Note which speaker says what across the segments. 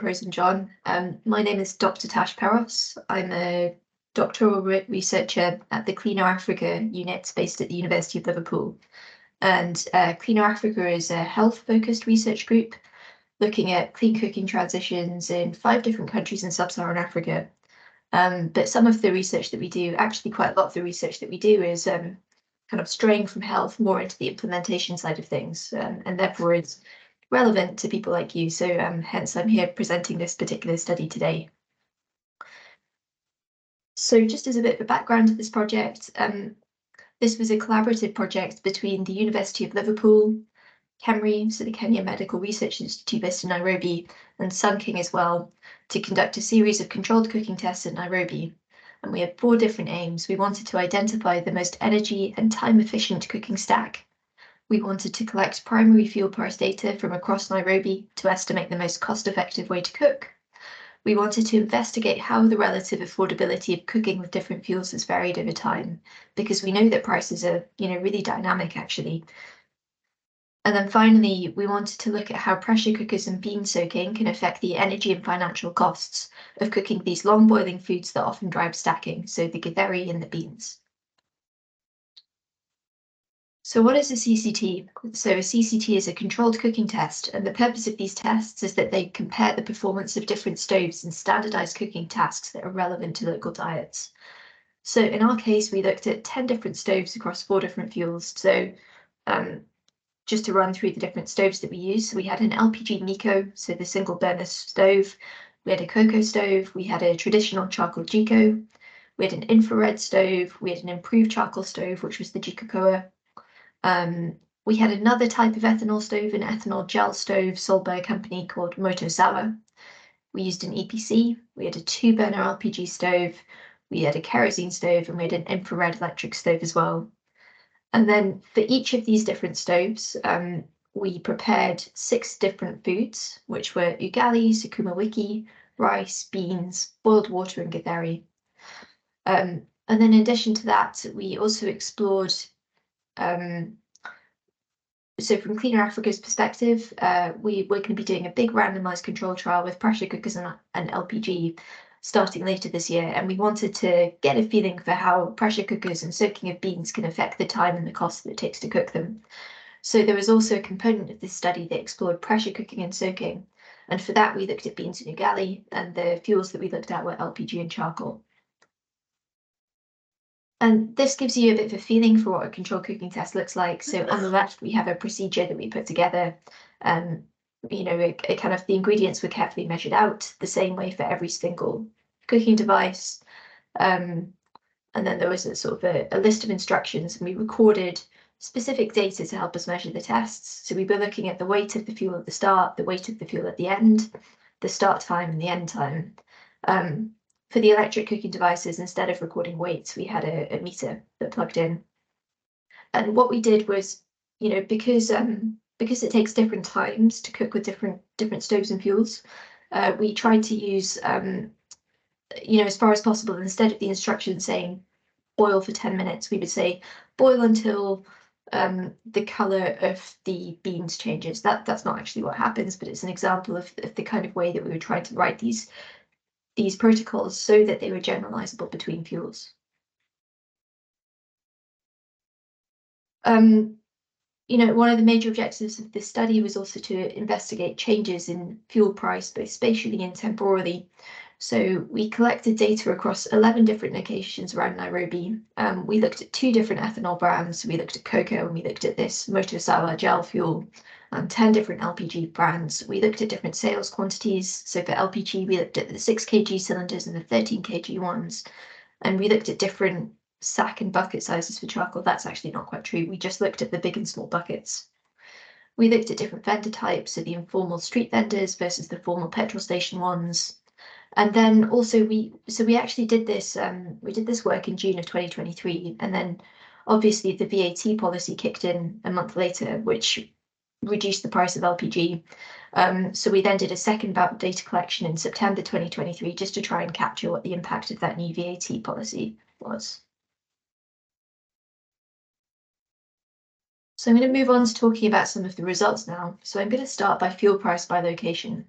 Speaker 1: Rose and John. My name is Dr. Tash. I'm a doctoral researcher at the Cleaner Africa unit based at the University of Liverpool. And Cleaner Africa is a health-focused research group looking at clean cooking transitions in 5 different countries in sub-Saharan Africa. But some of the research that we do, actually quite a lot of the research that we do is kind of straying from health more into the implementation side of things, and therefore it's relevant to people like you. So hence I'm here presenting this particular study today. So just as a bit of a background to this project, this was a collaborative project between the University of Liverpool, KEMRI, so the Kenyan Medical Research Institute based in Nairobi, and Sunking as well, to conduct a series of controlled cooking tests in Nairobi. And we had 4 different aims. We wanted to identify the most energy and time efficient cooking stack. We wanted to collect primary fuel price data from across Nairobi to estimate the most cost-effective way to cook. We wanted to investigate how the relative affordability of cooking with different fuels has varied over time, because we know that prices are, really dynamic actually. And then finally, we wanted to look at how pressure cookers and bean soaking can affect the energy and financial costs of cooking these long boiling foods that often drive stacking, so the githeri and the beans. So what is a CCT? So a CCT is a controlled cooking test, and the purpose of these tests is that they compare the performance of different stoves in standardized cooking tasks that are relevant to local diets. So in our case, we looked at 10 different stoves across 4 different fuels. So just to run through the different stoves that we use, so we had an LPG Miko, so the single burner stove. We had a cocoa stove. We had a traditional charcoal Jiko. We had an infrared stove. We had an improved charcoal stove, which was the Jikokoa. We had another type of ethanol stove, an ethanol gel stove sold by a company called Motosawa. We used an EPC. We had a 2-burner LPG stove. We had a kerosene stove, and we had an infrared electric stove as well. And then for each of these different stoves, we prepared 6 different foods, which were ugali, sukuma wiki, rice, beans, boiled water, and githeri. And then in addition to that, we also explored, so from Cleaner Africa's perspective, we're going to be doing a big randomized control trial with pressure cookers and LPG starting later this year. And we wanted to get a feeling for how pressure cookers and soaking of beans can affect the time and the cost that it takes to cook them. So there was also a component of this study that explored pressure cooking and soaking. And for that, we looked at beans and ugali, and the fuels that we looked at were LPG and charcoal. And this gives you a bit of a feeling for what a controlled cooking test looks like. So on the left, we have a procedure that we put together. The ingredients were carefully measured out the same way for every single cooking device. And then there was a sort of a list of instructions, and we recorded specific data to help us measure the tests. So we were looking at the weight of the fuel at the start, the weight of the fuel at the end, the start time and the end time. For the electric cooking devices, instead of recording weights, we had a meter that plugged in. And what we did was, because it takes different times to cook with different stoves and fuels, we tried to use, as far as possible, instead of the instructions saying boil for 10 minutes, we would say boil until the color of the beans changes. That's not actually what happens, but it's an example of the kind of way that we were trying to write these protocols so that they were generalizable between fuels. One of the major objectives of this study was also to investigate changes in fuel price, both spatially and temporally. So we collected data across 11 different locations around Nairobi. We looked at 2 different ethanol brands. We looked at cocoa, and we looked at this Motosawa gel fuel. 10 different LPG brands. We looked at different sales quantities. So for LPG, we looked at the 6 kg cylinders and the 13 kg ones. And we looked at different sack and bucket sizes for charcoal. That's actually not quite true. We just looked at the big and small buckets. We looked at different vendor types, so the informal street vendors versus the formal petrol station ones. And then also we actually did this, we did this work in June of 2023. And then obviously the VAT policy kicked in a month later, which reduced the price of LPG. So we then did a second bout of data collection in September 2023, just to try and capture what the impact of that new VAT policy was. So I'm going to move on to talking about some of the results now. So I'm going to start by fuel price by location.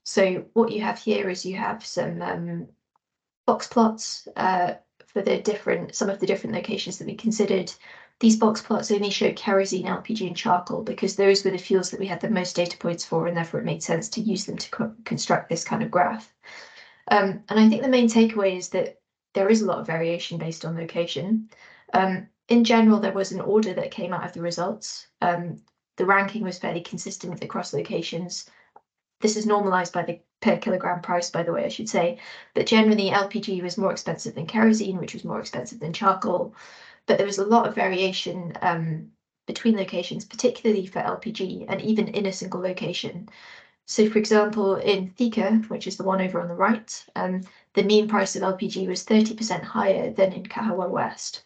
Speaker 1: So what you have here is you have some box plots for some of the different locations that we considered. These box plots only show kerosene, LPG, and charcoal because those were the fuels that we had the most data points for, and therefore it made sense to use them to construct this kind of graph. And I think the main takeaway is that there is a lot of variation based on location. In general, there was an order that came out of the results. The ranking was fairly consistent across locations. This is normalized by the per kilogram price, by the way, I should say. But generally, LPG was more expensive than kerosene, which was more expensive than charcoal. But there was a lot of variation between locations, particularly for LPG, and even in a single location. So, for example, in Pika, which is the one over on the right, the mean price of LPG was 30% higher than in Kahawa West.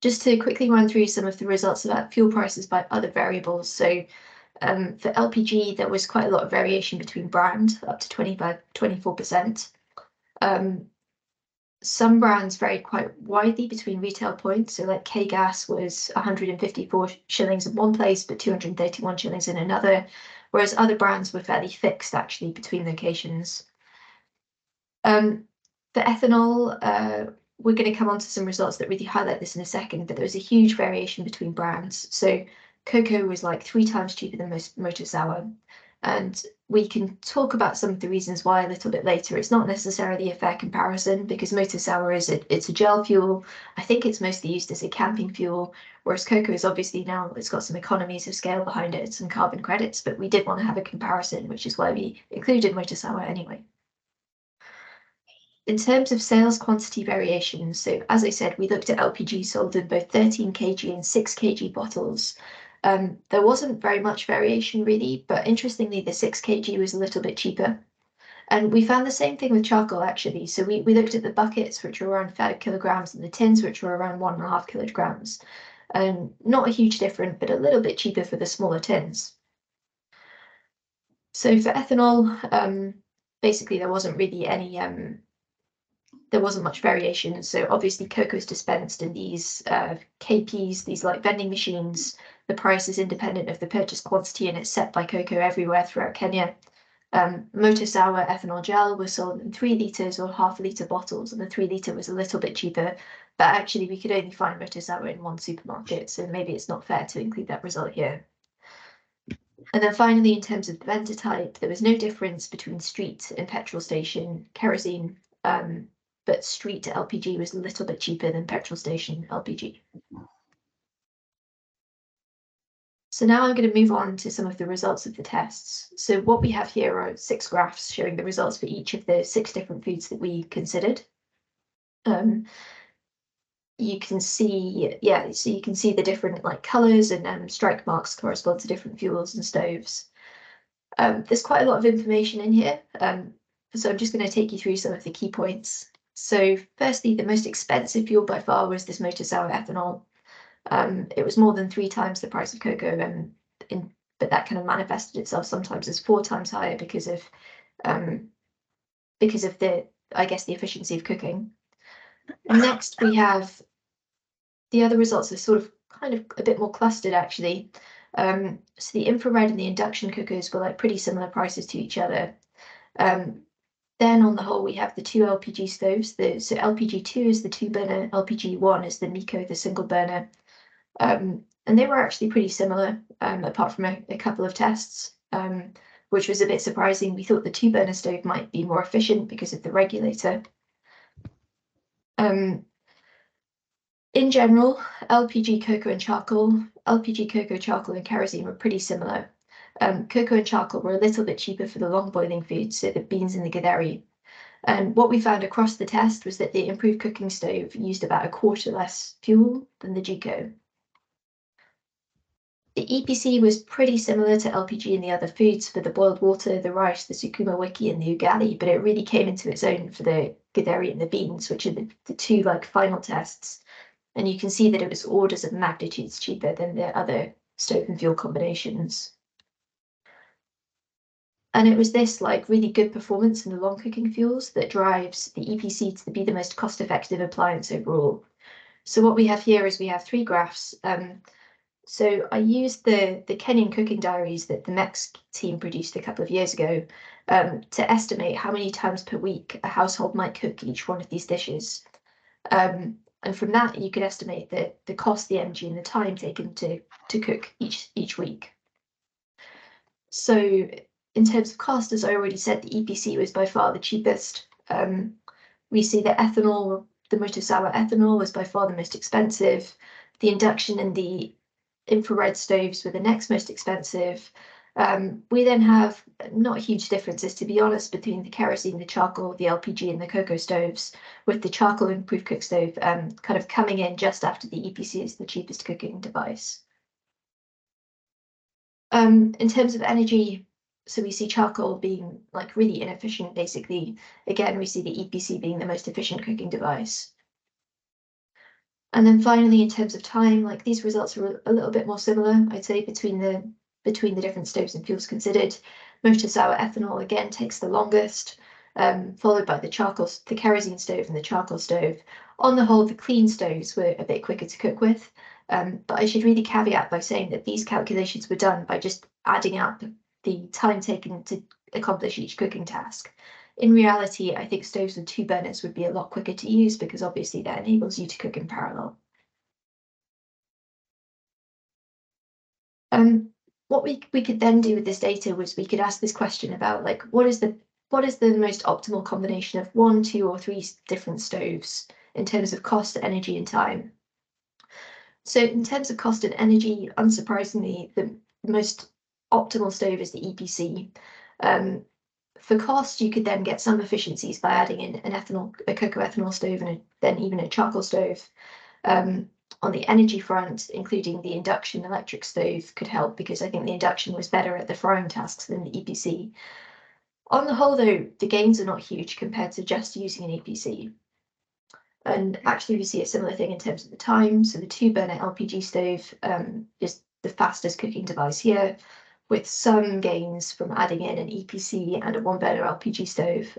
Speaker 1: Just to quickly run through some of the results about fuel prices by other variables. So for LPG, there was quite a lot of variation between brand, up to 24%. Some brands varied quite widely between retail points. So like K-Gas was 154 shillings in one place, but 231 shillings in another, whereas other brands were fairly fixed actually between locations. For ethanol, we're going to come on to some results that really highlight this in a second, but there was a huge variation between brands. So cocoa was like 3 times cheaper than most motor sour. And we can talk about some of the reasons why a little bit later. It's not necessarily a fair comparison because motor sour it's a gel fuel. I think it's mostly used as a camping fuel, whereas cocoa is obviously now it's got some economies of scale behind it, some carbon credits, but we did want to have a comparison, which is why we included motor sour anyway. In terms of sales quantity variations, so as I said, we looked at LPG sold in both 13 kg and 6 kg bottles. There wasn't very much variation really, but interestingly, the 6 kg was a little bit cheaper. And we found the same thing with charcoal actually. So we looked at the buckets, which were around 5 kilograms, and the tins, which were around 1.5 kilograms. And not a huge difference, but a little bit cheaper for the smaller tins. So for ethanol, basically there wasn't really any there wasn't much variation. So obviously cocoa is dispensed in these KPs, these like vending machines. The price is independent of the purchase quantity and it's set by cocoa everywhere throughout Kenya. Motor sour ethanol gel was sold in 3 litres or half-litre bottles, and the 3 litre was a little bit cheaper, but actually we could only find motor sour in one supermarket, so maybe it's not fair to include that result here. And then finally, in terms of vendor type, there was no difference between street and petrol station kerosene, but street LPG was a little bit cheaper than petrol station LPG. So now I'm going to move on to some of the results of the tests. So what we have here are 6 graphs showing the results for each of the 6 different foods that we considered. You can see, so you can see the different like colors and strike marks correspond to different fuels and stoves. There's quite a lot of information in here, so I'm just going to take you through some of the key points. So firstly, the most expensive fuel by far was this motor sour ethanol. It was more than 3 times the price of cocoa, but that kind of manifested itself sometimes as 4 times higher because of the, I guess, the efficiency of cooking. And next we have the other results are sort of kind of a bit more clustered actually. So the infrared and the induction cookers were like pretty similar prices to each other. Then on the whole, we have the 2 LPG stoves. So LPG2 is the 2-burner, LPG1 is the Miko, the single burner. And they were actually pretty similar, apart from a couple of tests, which was a bit surprising. We thought the 2-burner stove might be more efficient because of the regulator. In general, LPG, cocoa and charcoal, LPG, cocoa, charcoal and kerosene were pretty similar. Cocoa and charcoal were a little bit cheaper for the long boiling foods, so the beans and the githeri. And what we found across the test was that the improved cooking stove used about 1/4 less fuel than the Jiko. The EPC was pretty similar to LPG and the other foods for the boiled water, the rice, the sukuma wiki and the ugali, but it really came into its own for the githeri and the beans, which are the 2 like final tests. And you can see that it was orders of magnitudes cheaper than the other stove and fuel combinations. And it was this like really good performance in the long cooking fuels that drives the EPC to be the most cost-effective appliance overall. So what we have here is we have 3 graphs. So I used the Kenyan cooking diaries that the MEX team produced a couple of years ago to estimate how many times per week a household might cook each one of these dishes. And from that, you could estimate the cost, the energy, and the time taken to cook each week. So in terms of cost, as I already said, the EPC was by far the cheapest. We see that ethanol, the motor sour ethanol, was by far the most expensive. The induction and the infrared stoves were the next most expensive. We then have not huge differences, to be honest, between the kerosene, the charcoal, the LPG, and the cocoa stoves, with the charcoal and proof cook stove kind of coming in just after the EPC is the cheapest cooking device. In terms of energy, so we see charcoal being like really inefficient, basically. Again, we see the EPC being the most efficient cooking device. And then finally, in terms of time, like these results are a little bit more similar, I'd say, between the different stoves and fuels considered. Motor sour ethanol again takes the longest, followed by the kerosene stove and the charcoal stove. On the whole, the clean stoves were a bit quicker to cook with, but I should really caveat by saying that these calculations were done by just adding up the time taken to accomplish each cooking task. In reality, I think stoves with 2 burners would be a lot quicker to use because obviously that enables you to cook in parallel. What we could then do with this data was we could ask this question about like what is the most optimal combination of 1, 2, or 3 different stoves in terms of cost, energy, and time. So in terms of cost and energy, unsurprisingly, the most optimal stove is the EPC. For cost, you could then get some efficiencies by adding in a cocoa ethanol stove, and then even a charcoal stove. On the energy front, including the induction electric stove could help because I think the induction was better at the frying tasks than the EPC. On the whole, though, the gains are not huge compared to just using an EPC. And actually, we see a similar thing in terms of the time. So the 2-burner LPG stove is the fastest cooking device here, with some gains from adding in an EPC and a 1-burner LPG stove,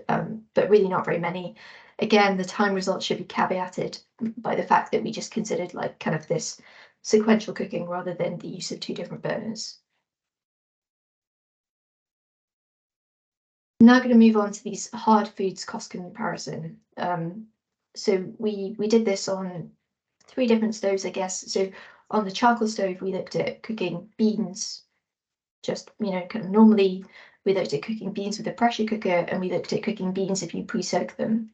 Speaker 1: but really not very many. Again, the time results should be caveated by the fact that we just considered like kind of this sequential cooking rather than the use of 2 different burners. I'm now going to move on to these hard foods cost comparison. So we did this on 3 different stoves, I guess. So on the charcoal stove, we looked at cooking beans, just, kind of normally. We looked at cooking beans with a pressure cooker, and we looked at cooking beans if you pre-soak them.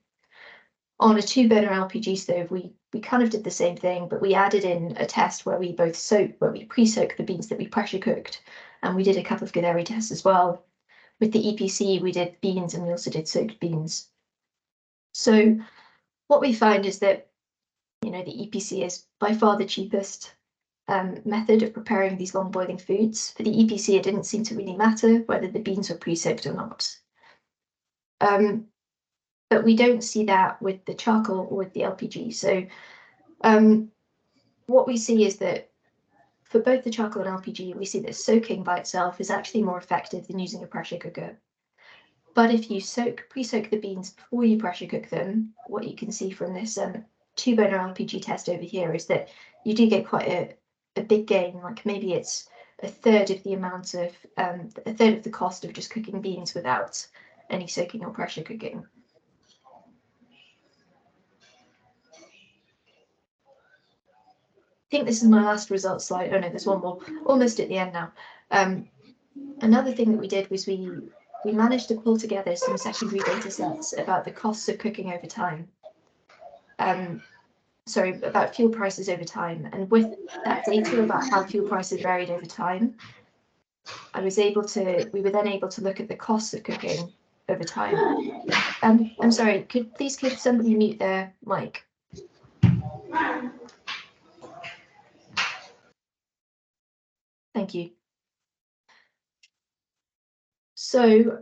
Speaker 1: On a 2-burner LPG stove, we kind of did the same thing, but we added in a test where we pre-soak the beans that we pressure cooked, and we did a couple of Guderi tests as well. With the EPC, we did beans and we also did soaked beans. So what we find is that, the EPC is by far the cheapest method of preparing these long boiling foods. For the EPC, it didn't seem to really matter whether the beans were pre-soaked or not. But we don't see that with the charcoal or with the LPG. So what we see is that for both the charcoal and LPG, we see that soaking by itself is actually more effective than using a pressure cooker. But if you pre-soak the beans before you pressure cook them, what you can see from this 2-burner LPG test over here is that you do get quite a big gain. Like maybe it's a third of the amount of a third of the cost of just cooking beans without any soaking or pressure cooking. I think this is my last results slide. Oh no, there's one more, almost at the end now. Another thing that we did was we managed to pull together some secondary data sets about the costs of cooking over time. About fuel prices over time. And with that data about how fuel prices varied over time, we were then able to look at the costs of cooking over time. I'm sorry, could somebody mute their mic? Thank you. So,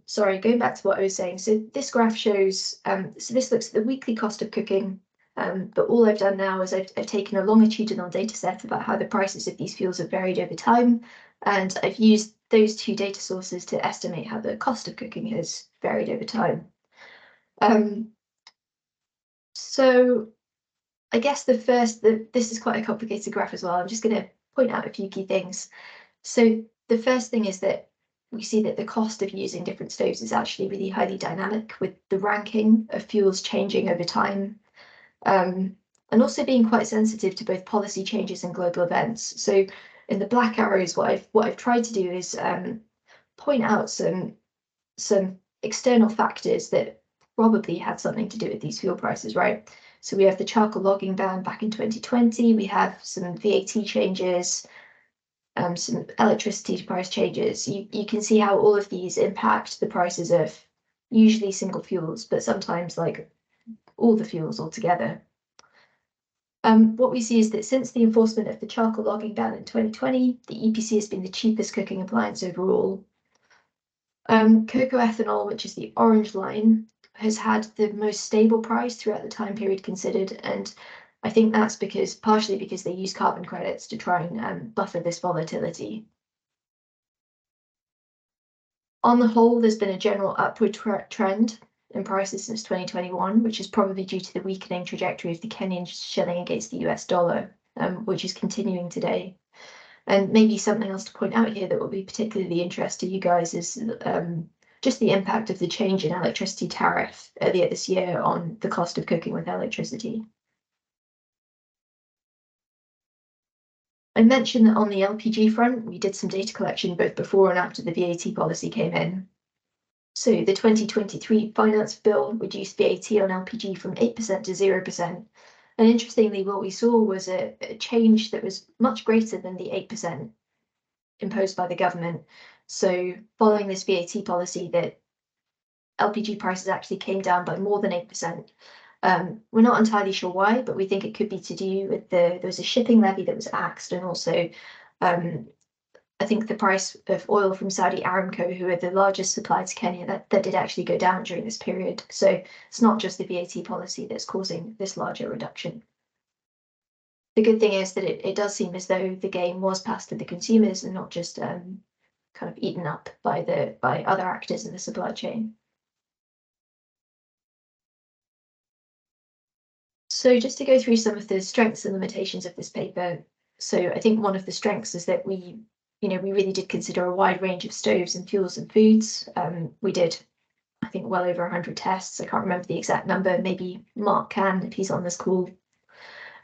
Speaker 1: sorry, going back to what I was saying. So this graph shows, so this looks at the weekly cost of cooking, but all I've done now is I've taken a longitudinal data set about how the prices of these fuels have varied over time, and I've used those 2 data sources to estimate how the cost of cooking has varied over time. So I guess this is quite a complicated graph as well. I'm just going to point out a few key things. So the first thing is that we see that the cost of using different stoves is actually really highly dynamic, with the ranking of fuels changing over time, and also being quite sensitive to both policy changes and global events. So in the black arrows, what I've tried to do is point out some external factors that probably had something to do with these fuel prices, right? So we have the charcoal logging ban back in 2020, we have some VAT changes, some electricity price changes. You can see how all of these impact the prices of usually single fuels, but sometimes like all the fuels altogether. What we see is that since the enforcement of the charcoal logging ban in 2020, the EPC has been the cheapest cooking appliance overall. Cocoa ethanol, which is the orange line, has had the most stable price throughout the time period considered, and I think that's partially because they use carbon credits to try and buffer this volatility. On the whole, there's been a general upward trend in prices since 2021, which is probably due to the weakening trajectory of the Kenyan shilling against the US dollar, which is continuing today. And maybe something else to point out here that will be particularly interest to you guys is just the impact of the change in electricity tariff earlier this year on the cost of cooking with electricity. I mentioned that on the LPG front, we did some data collection both before and after the VAT policy came in. So the 2023 finance bill reduced VAT on LPG from 8% to 0%. And interestingly, what we saw was a change that was much greater than the 8% imposed by the government. So following this VAT policy, that LPG prices actually came down by more than 8%. We're not entirely sure why, but we think it could be to do with there was a shipping levy that was axed, and also I think the price of oil from Saudi Aramco, who are the largest supplier to Kenya, that did actually go down during this period. So it's not just the VAT policy that's causing this larger reduction. The good thing is that it does seem as though the gain was passed to the consumers and not just kind of eaten up by other actors in the supply chain. So just to go through some of the strengths and limitations of this paper. So I think one of the strengths is that we really did consider a wide range of stoves and fuels and foods. We did, I think, well over 100 tests. I can't remember the exact number. Maybe Mark can if he's on this call.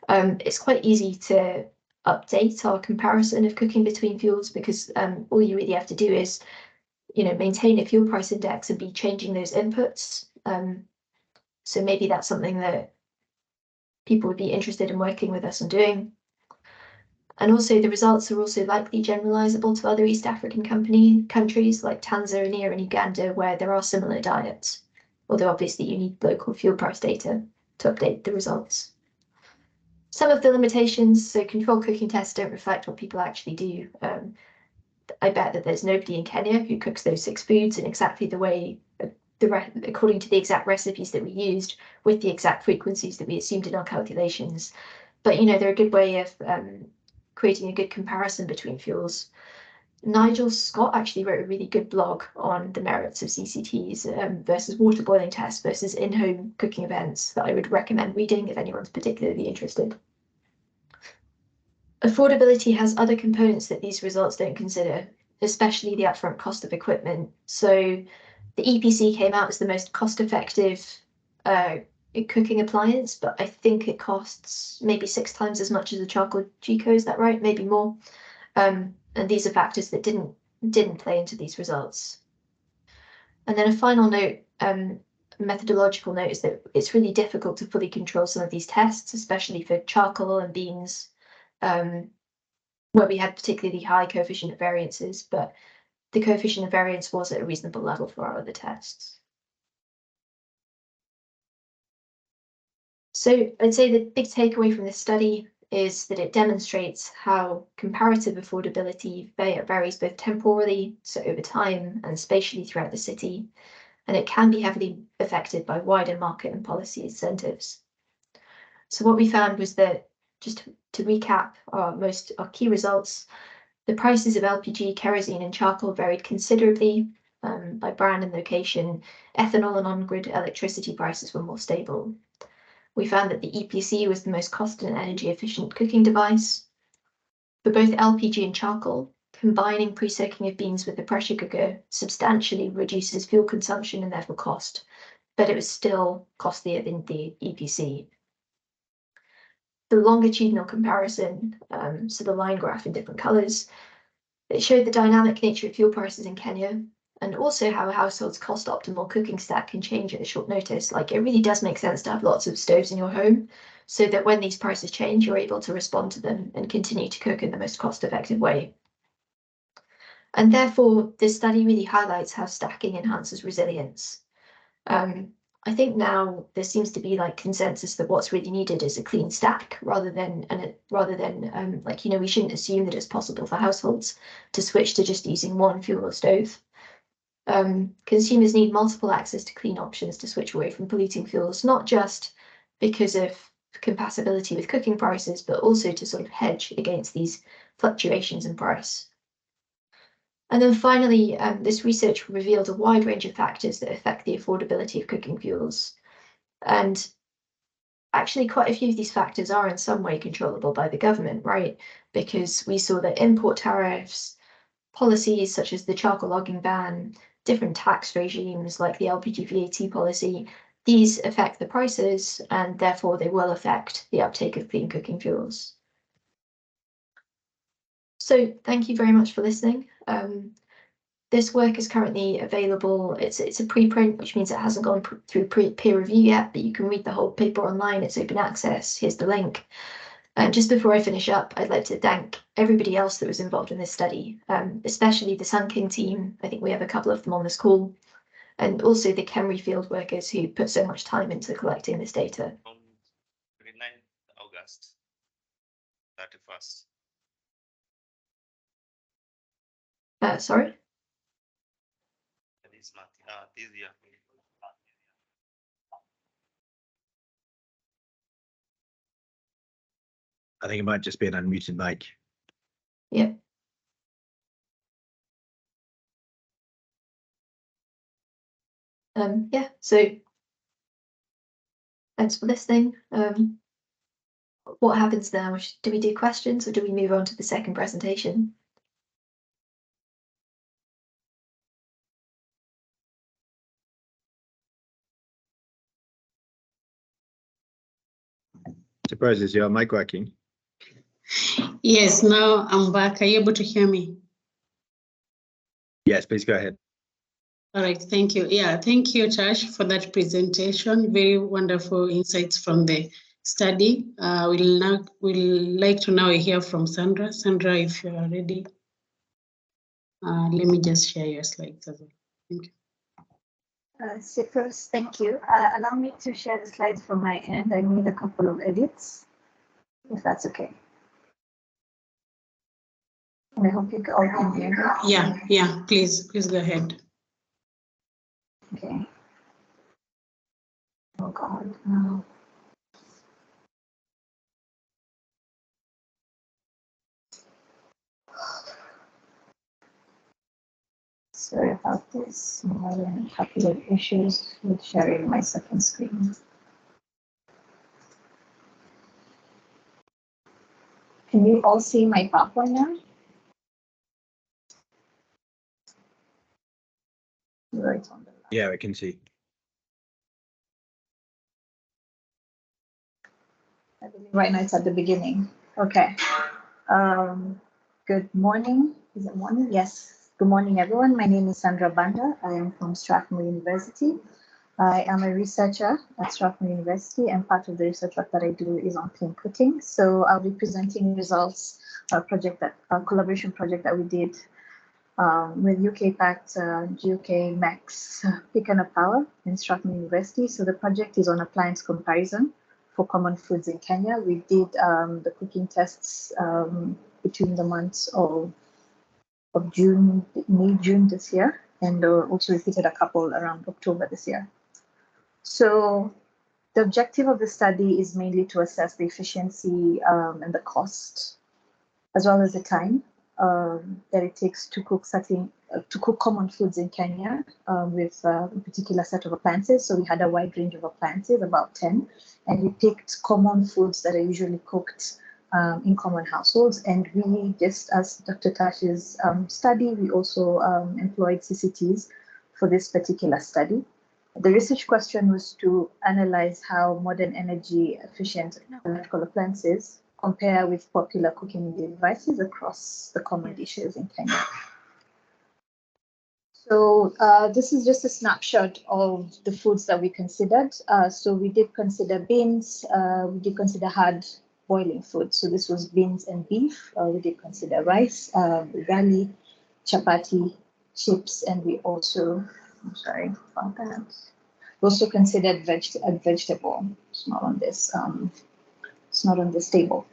Speaker 1: It's quite easy to update our comparison of cooking between fuels, because all you really have to do is, maintain a fuel price index and be changing those inputs. So maybe that's something that people would be interested in working with us on doing. And also the results are also likely generalizable to other East African countries like Tanzania and Uganda, where there are similar diets, although obviously you need local fuel price data to update the results. Some of the limitations, so controlled cooking tests don't reflect what people actually do. I bet that there's nobody in Kenya who cooks those 6 foods in exactly the way, according to the exact recipes that we used, with the exact frequencies that we assumed in our calculations. But they're a good way of creating a good comparison between fuels. Nigel Scott actually wrote a really good blog on the merits of CCTs versus water boiling tests versus in-home cooking events that I would recommend reading if anyone's particularly interested. Affordability has other components that these results don't consider, especially the upfront cost of equipment. So the EPC came out as the most cost-effective cooking appliance, but I think it costs maybe 6 times as much as a charcoal Chico. Is that right? Maybe more. And these are factors that didn't play into these results. And then a final note, methodological note, is that it's really difficult to fully control some of these tests, especially for charcoal and beans, where we had particularly high coefficient of variances, but the coefficient of variance was at a reasonable level for our other tests. So I'd say the big takeaway from this study is that it demonstrates how comparative affordability varies both temporally, so over time, and spatially throughout the city, and it can be heavily affected by wider market and policy incentives. So what we found was that, just to recap our key results, the prices of LPG, kerosene, and charcoal varied considerably by brand and location. Ethanol and on-grid electricity prices were more stable. We found that the EPC was the most cost and energy efficient cooking device. For both LPG and charcoal, combining pre-soaking of beans with the pressure cooker substantially reduces fuel consumption and therefore cost, but it was still costlier than the EPC. The longitudinal comparison, so the line graph in different colours, it showed the dynamic nature of fuel prices in Kenya, and also how a household's cost-optimal cooking stack can change at a short notice. Like, it really does make sense to have lots of stoves in your home, so that when these prices change, you're able to respond to them and continue to cook in the most cost-effective way. And therefore, this study really highlights how stacking enhances resilience. I think now there seems to be like consensus that what's really needed is a clean stack rather than like, we shouldn't assume that it's possible for households to switch to just using one fuel or stove. Consumers need multiple access to clean options to switch away from polluting fuels, not just because of compatibility with cooking prices, but also to sort of hedge against these fluctuations in price. And then finally, this research revealed a wide range of factors that affect the affordability of cooking fuels. And actually, quite a few of these factors are in some way controllable by the government, right? Because we saw that import tariffs, policies such as the charcoal logging ban, different tax regimes like the LPG VAT policy, these affect the prices and therefore they will affect the uptake of clean cooking fuels. So thank you very much for listening. This work is currently available. It's a preprint, which means it hasn't gone through peer review yet, but you can read the whole paper online. It's open access. Here's the link. And just before I finish up, I'd like to thank everybody else that was involved in this study, especially the Sun King team. I think we have a couple of them on this call, and also the Kemri field workers who put so much time into collecting this data.
Speaker 2: On 29th August 31st.
Speaker 1: Sorry?
Speaker 2: This month, this year.
Speaker 3: I think it might just be an unmuted mic.
Speaker 1: Yeah. Yeah, so thanks for listening. What happens now? Do we do questions or do we move on to the second presentation?
Speaker 3: Surprised, is your mic working?
Speaker 4: Yes, now I'm back. Are you able to hear me?
Speaker 3: Yes, please go ahead.
Speaker 4: All right, thank you. Yeah, thank you, Tash, for that presentation. Very wonderful insights from the study. We'll like to now hear from Sandra. Sandra, if you are ready. Let me just share your slides as well. Thank you.
Speaker 5: Cyprus, thank you. Allow me to share the slides from my end. I need a couple of edits, if that's okay. And I hope you all can hear me.
Speaker 4: Yeah, please go ahead.
Speaker 5: Okay. Oh God, no. Sorry about this. I'm having a couple of issues with sharing my second screen. Can you all see my PowerPoint now? Right on the left.
Speaker 3: Yeah, I can see.
Speaker 5: I believe right now it's at the beginning. Okay. Good morning. Is it morning? Yes. Good morning, everyone. My name is Sandra Banda. I am from Strathmore University. I am a researcher at Strathmore University, and part of the research work that I do is on clean cooking. So I'll be presenting results, a collaboration project that we did with UK Pact, GUK, Max, Pika Power in Strathmore University. So the project is on appliance comparison for common foods in Kenya. We did the cooking tests between the months of June, May, June this year, and also repeated a couple around October this year. So the objective of the study is mainly to assess the efficiency and the cost, as well as the time that it takes to cook common foods in Kenya with a particular set of appliances. So we had a wide range of appliances, about 10, and we picked common foods that are usually cooked in common households. And we, just as Dr. Tash's study, we also employed CCTs for this particular study. The research question was to analyze how modern energy efficient electrical appliances compare with popular cooking devices across the common dishes in Kenya. So this is just a snapshot of the foods that we considered. So we did consider beans, we did consider hard boiling food. So this was beans and beef. We did consider rice, ugali, chapati, chips, and we also, I'm sorry about that. We also considered vegetable. It's not on this. It's not on this table.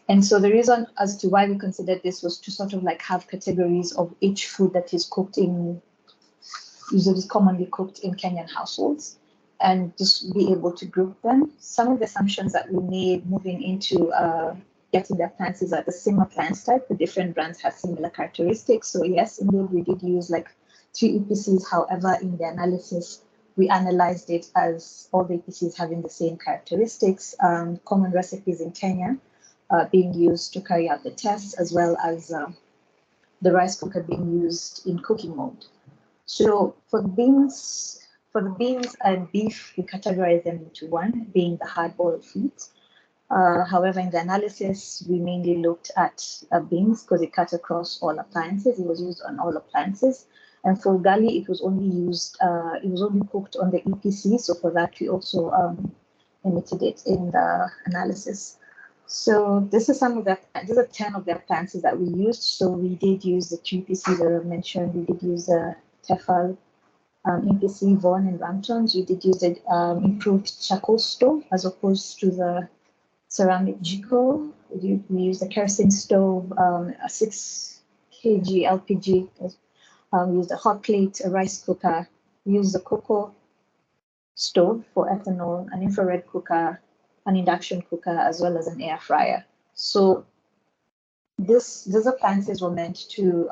Speaker 5: And so the reason as to why we considered this was to sort of like have categories of each food that is cooked in, usually commonly cooked in Kenyan households, and just be able to group them. Some of the assumptions that we made moving into getting the appliances are the same appliance type. The different brands have similar characteristics. So yes, indeed, we did use like 3 EPCs. However, in the analysis, we analyzed it as all the EPCs having the same characteristics, common recipes in Kenya being used to carry out the tests, as well as the rice cooker being used in cooking mode. So for the beans and beef, we categorize them into one, being the hard-boiled foods. However, in the analysis, we mainly looked at beans because it cut across all appliances. It was used on all appliances. And for ugali, it was only used, it was only cooked on the EPC. So for that, we also omitted it in the analysis. So this is these are 10 of the appliances that we used. So we did use the 2 EPCs that I mentioned. We did use the Tefal EPC, Vaughan and Ramtons. We did use the improved charcoal stove as opposed to the ceramic jiko. We used the kerosene stove, a 6 kg LPG. We used a hot plate, a rice cooker. We used the cocoa stove for ethanol, an infrared cooker, an induction cooker, as well as an air fryer. So these appliances were meant to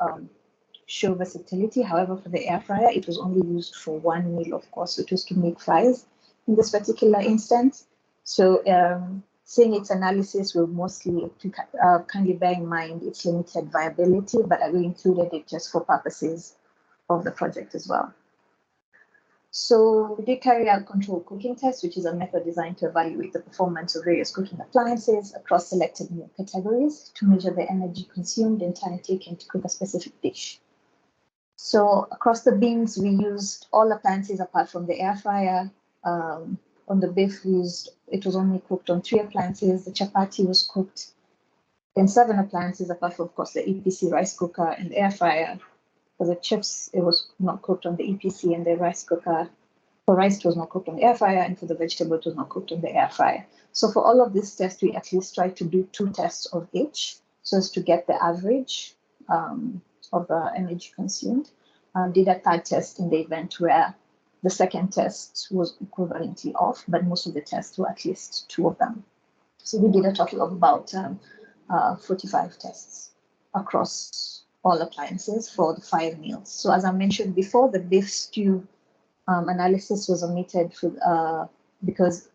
Speaker 5: show versatility. However, for the air fryer, it was only used for one meal, of course. It was to make fries in this particular instance. So seeing its analysis will mostly kindly bear in mind its limited viability, but we included it just for purposes of the project as well. So we did carry out controlled cooking tests, which is a method designed to evaluate the performance of various cooking appliances across selected meal categories to measure the energy consumed and time taken to cook a specific dish. So across the beans, we used all appliances apart from the air fryer. On the beef, it was only cooked on 3 appliances. The chapati was cooked in 7 appliances, apart from, of course, the EPC rice cooker and the air fryer. For the chips, it was not cooked on the EPC and the rice cooker. For rice, it was not cooked on the air fryer, and for the vegetable, it was not cooked on the air fryer. So for all of these tests, we at least tried to do 2 tests of each, so as to get the average of the energy consumed. Did a 3rd test in the event where the 2nd test was equivalently off, but most of the tests were at least 2 of them. So we did a total of about 45 tests across all appliances for the 5 meals. So as I mentioned before, the beef stew analysis was omitted because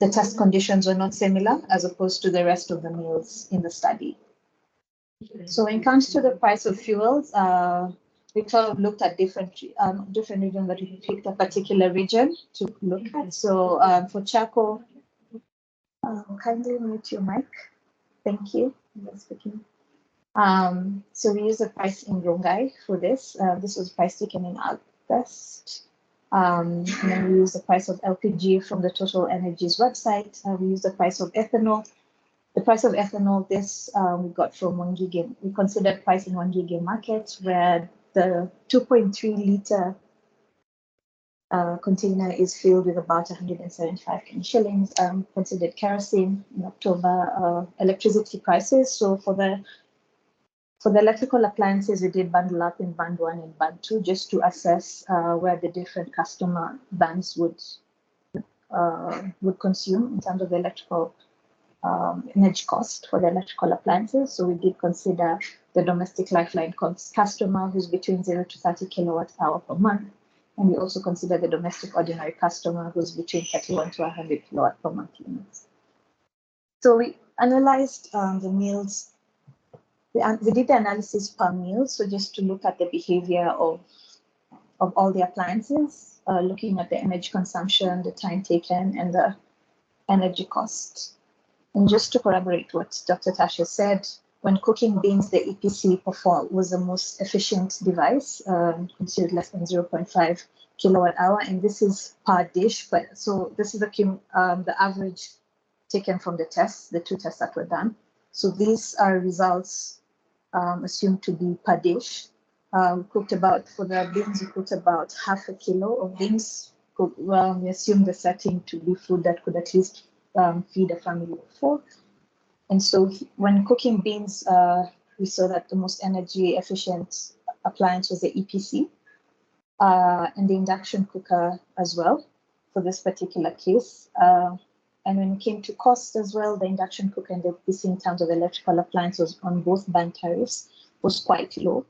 Speaker 5: the test conditions were not similar as opposed to the rest of the meals in the study. So when it comes to the price of fuels, we kind of looked at different regions, but we picked a particular region to look at. So for charcoal, kindly mute your mic. Thank you. So we used the price in Rongai for this. This was price taken in August. And then we used the price of LPG from the Total Energies website. We used the price of ethanol. The price of ethanol, this we got from Wangige. We considered price in Wangige market, where the 2.3 liter container is filled with about 175 Kenyan shillings. Considered kerosene in October, electricity prices. So for the electrical appliances, we did bundle up in band 1 and band 2 just to assess where the different customer bands would consume in terms of the electrical energy cost for the electrical appliances. So we did consider the domestic lifeline customer who's between 0 to 30 kilowatt hour per month. And we also consider the domestic ordinary customer who's between 31 to 100 kilowatt per month units. So analyzed the meals. We did the analysis per meal, so just to look at the behavior of all the appliances, looking at the energy consumption, the time taken, and the energy cost. And just to corroborate what Dr. Tash has said, when cooking beans, the EPC was the most efficient device, considered less than 0.5 kilowatt hour, and this is per dish. But so this is the average taken from the tests, the 2 tests that were done. So these are results assumed to be per dish. For the beans, we cooked about half a kilo of beans. We assume the setting to be food that could at least feed a family of 4. And so when cooking beans, we saw that the most energy efficient appliance was the EPC and the induction cooker as well for this particular case. And when it came to cost as well, the induction cooker and the EPC in terms of electrical appliances on both band tariffs was quite low.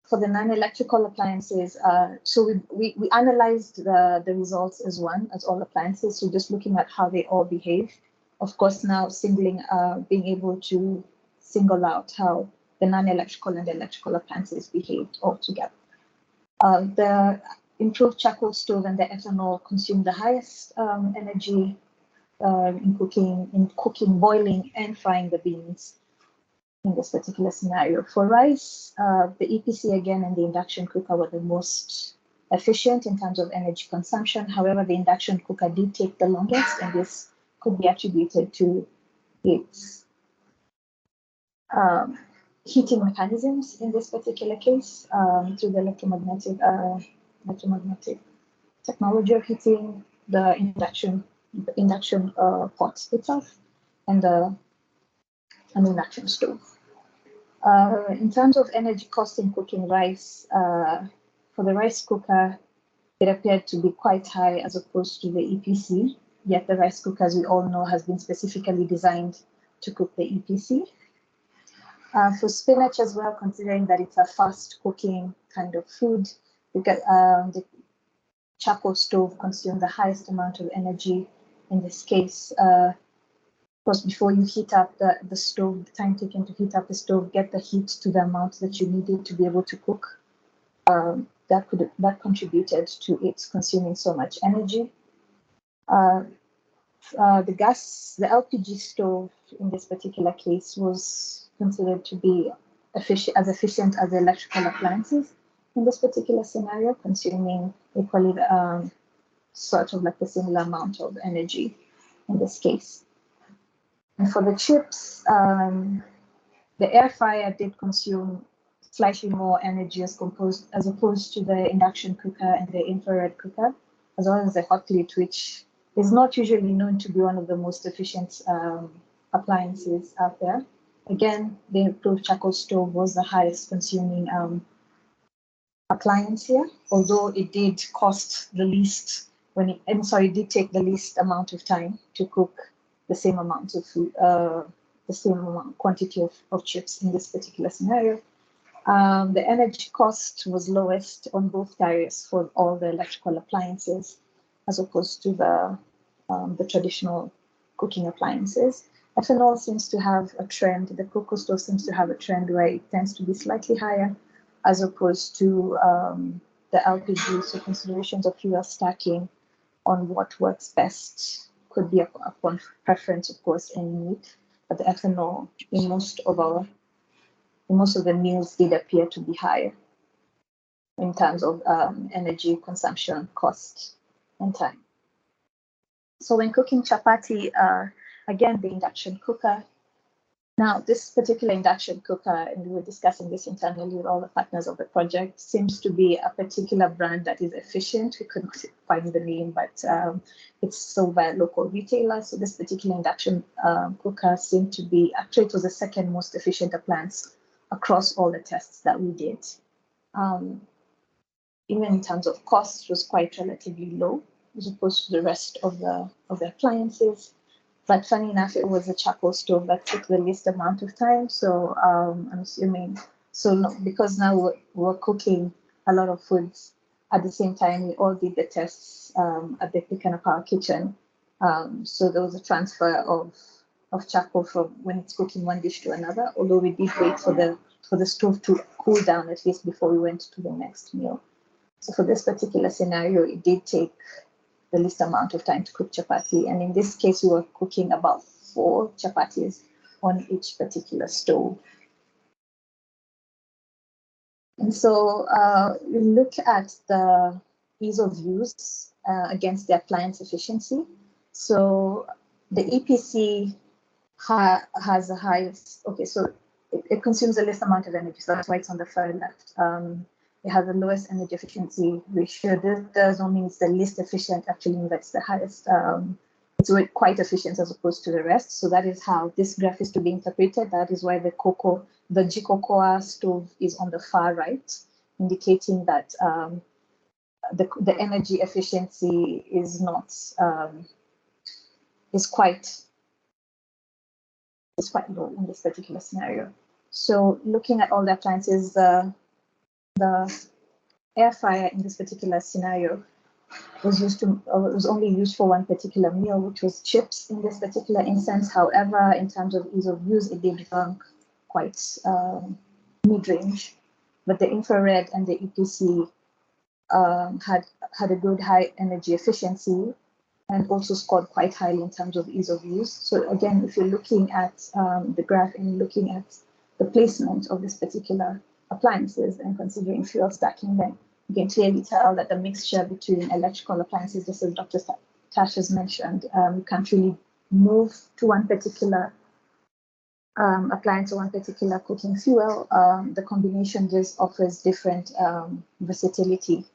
Speaker 5: For the non-electrical appliances, so we analyzed the results as all appliances. So just looking at how they all behave. Of course, now being able to single out how the non-electrical and the electrical appliances behaved altogether. The improved charcoal stove and the ethanol consume the highest energy in cooking, boiling, and frying the beans in this particular scenario. For rice, the EPC again and the induction cooker were the most efficient in terms of energy consumption. However, the induction cooker did take the longest, and this could be attributed to its heating mechanisms in this particular case, through the electromagnetic technology of heating the induction pot itself and an induction stove. In terms of energy cost in cooking rice, for the rice cooker, it appeared to be quite high as opposed to the EPC, yet the rice cooker, as we all know, has been specifically designed to cook the EPC. For spinach as well, considering that it's a fast cooking kind of food, because the charcoal stove consumed the highest amount of energy in this case. Of course, before you heat up the stove, the time taken to heat up the stove, get the heat to the amount that you needed to be able to cook, that contributed to it consuming so much energy. The LPG stove in this particular case was considered to be as efficient as the electrical appliances in this particular scenario, consuming equally sort of like the similar amount of energy in this case. And for the chips, the air fryer did consume slightly more energy as opposed to the induction cooker and the infrared cooker, as well as the hot plate, which is not usually known to be one of the most efficient appliances out there. Again, the improved charcoal stove was the highest consuming appliance here, although it did cost the least it did take the least amount of time to cook the same amount of food, the same quantity of chips in this particular scenario. The energy cost was lowest on both tariffs for all the electrical appliances, as opposed to the traditional cooking appliances. Ethanol seems to have a trend, the cocoa stove seems to have a trend where it tends to be slightly higher as opposed to the LPG. So considerations of fuel stacking on what works best could be upon preference, of course, in meat, but the ethanol in most of the meals did appear to be higher in terms of energy consumption, cost, and time. So when cooking chapati, again, the induction cooker. Now, this particular induction cooker, and we were discussing this internally with all the partners of the project, seems to be a particular brand that is efficient. We couldn't find the name, but it's sold by a local retailer. So this particular induction cooker seemed to be, actually it was the second most efficient appliance across all the tests that we did. Even in terms of cost, it was quite relatively low as opposed to the rest of the appliances. But funny enough, it was a charcoal stove that took the least amount of time. So I'm assuming, because now we're cooking a lot of foods at the same time, we all did the tests at the Pika kitchen. So there was a transfer of of charcoal from when it's cooking one dish to another, although we did wait for the stove to cool down at least before we went to the next meal. So for this particular scenario, it did take the least amount of time to cook chapati. And in this case, we were cooking about 4 chapatis on each particular stove. And so we look at the ease of use against the appliance efficiency. So the EPC has the highest, okay, so it consumes the least amount of energy, so that's why it's on the far left. It has the lowest energy efficiency ratio. This does not mean it's the least efficient, actually means that's the highest. It's quite efficient as opposed to the rest. So that is how this graph is to be interpreted. That is why the Jikokoa stove is on the far right, indicating that the energy efficiency is not is quite low in this particular scenario. So looking at all the appliances, the air fryer in this particular scenario was only used for one particular meal, which was chips in this particular instance. However, in terms of ease of use, it did rank quite mid-range. But the infrared and the EPC had a good high energy efficiency and also scored quite highly in terms of ease of use. So again, if you're looking at the graph and looking at the placement of this particular appliances and considering fuel stacking, then you can clearly tell that the mixture between electrical appliances, just as Dr. Tash has mentioned, you can't really move to one particular appliance or one particular cooking fuel. The combination just offers different versatility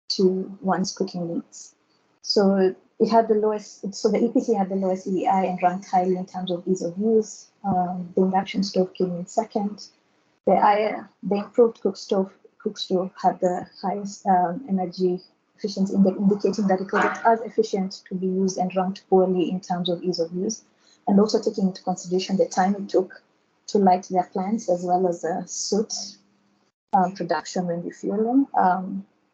Speaker 5: to one's cooking needs. So it had the lowest, so the EPC had the lowest EEI and ranked highly in terms of ease of use. The induction stove came in second. The improved cook stove had the highest energy efficiency index, indicating that it wasn't as efficient to be used and ranked poorly in terms of ease of use. And also taking into consideration the time it took to light the appliance as well as the soot production when refueling.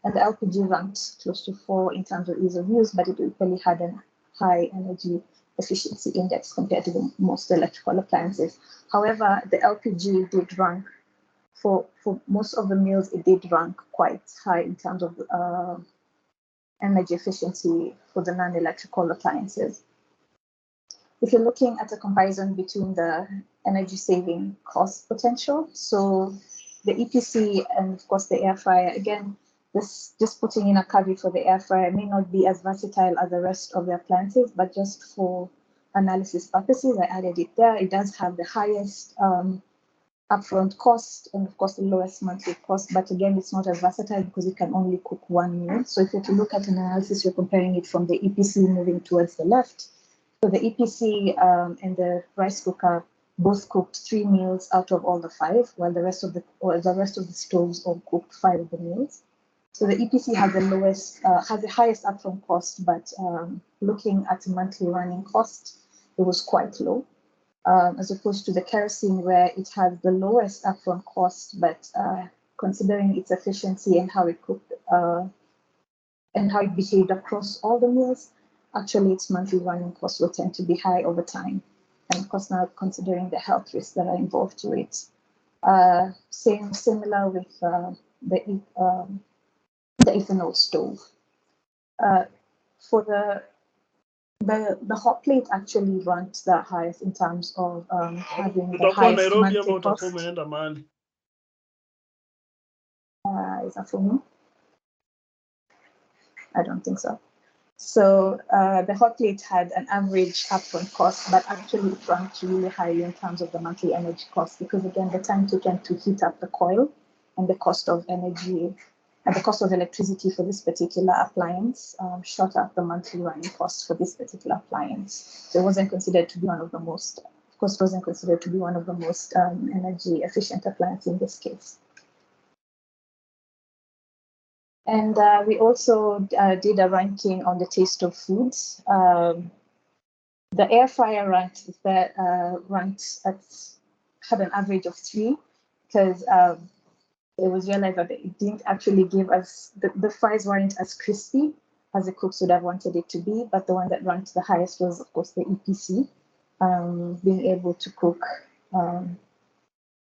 Speaker 5: And the LPG ranked close to 4 in terms of ease of use, but it equally had a high energy efficiency index compared to the most electrical appliances. However, the LPG did rank for most of the meals, it did rank quite high in terms of energy efficiency for the non-electrical appliances. If you're looking at a comparison between the energy saving cost potential, so the EPC and of course the air fryer, again, this just putting in a caveat for the air fryer may not be as versatile as the rest of the appliances, but just for analysis purposes, I added it there. It does have the highest upfront cost and of course the lowest monthly cost, but again, it's not as versatile because it can only cook one meal. So if you're to look at an analysis, you're comparing it from the EPC moving towards the left. So the EPC and the rice cooker both cooked 3 meals out of all the 5, while the rest of the stoves all cooked 5 of the meals. So the EPC has the highest upfront cost, but looking at monthly running cost, it was quite low, as opposed to the kerosene, where it has the lowest upfront cost, but considering its efficiency and how it cooked and how it behaved across all the meals, actually its monthly running costs will tend to be high over time. And of course, now considering the health risks that are involved to it. Similar with the ethanol stove. For the hot plate actually ranked the highest in terms of having the highest
Speaker 6: Nairobi
Speaker 5: monthly cost. Is that for me? I don't think so. So the hot plate had an average upfront cost, but actually it ranked really highly in terms of the monthly energy cost, because again, the time taken to heat up the coil and the cost of energy and the cost of electricity for this particular appliance shot up the monthly running costs for this particular appliance. So it wasn't considered to be one of the most, of course, wasn't considered to be one of the most energy efficient appliances in this case. And we also did a ranking on the taste of foods. The air fryer ranked had an average of 3, because it was realized that it didn't actually give us, the fries weren't as crispy as the cooks would have wanted it to be, but the one that ranked the highest was, of course, the EPC. being able to cook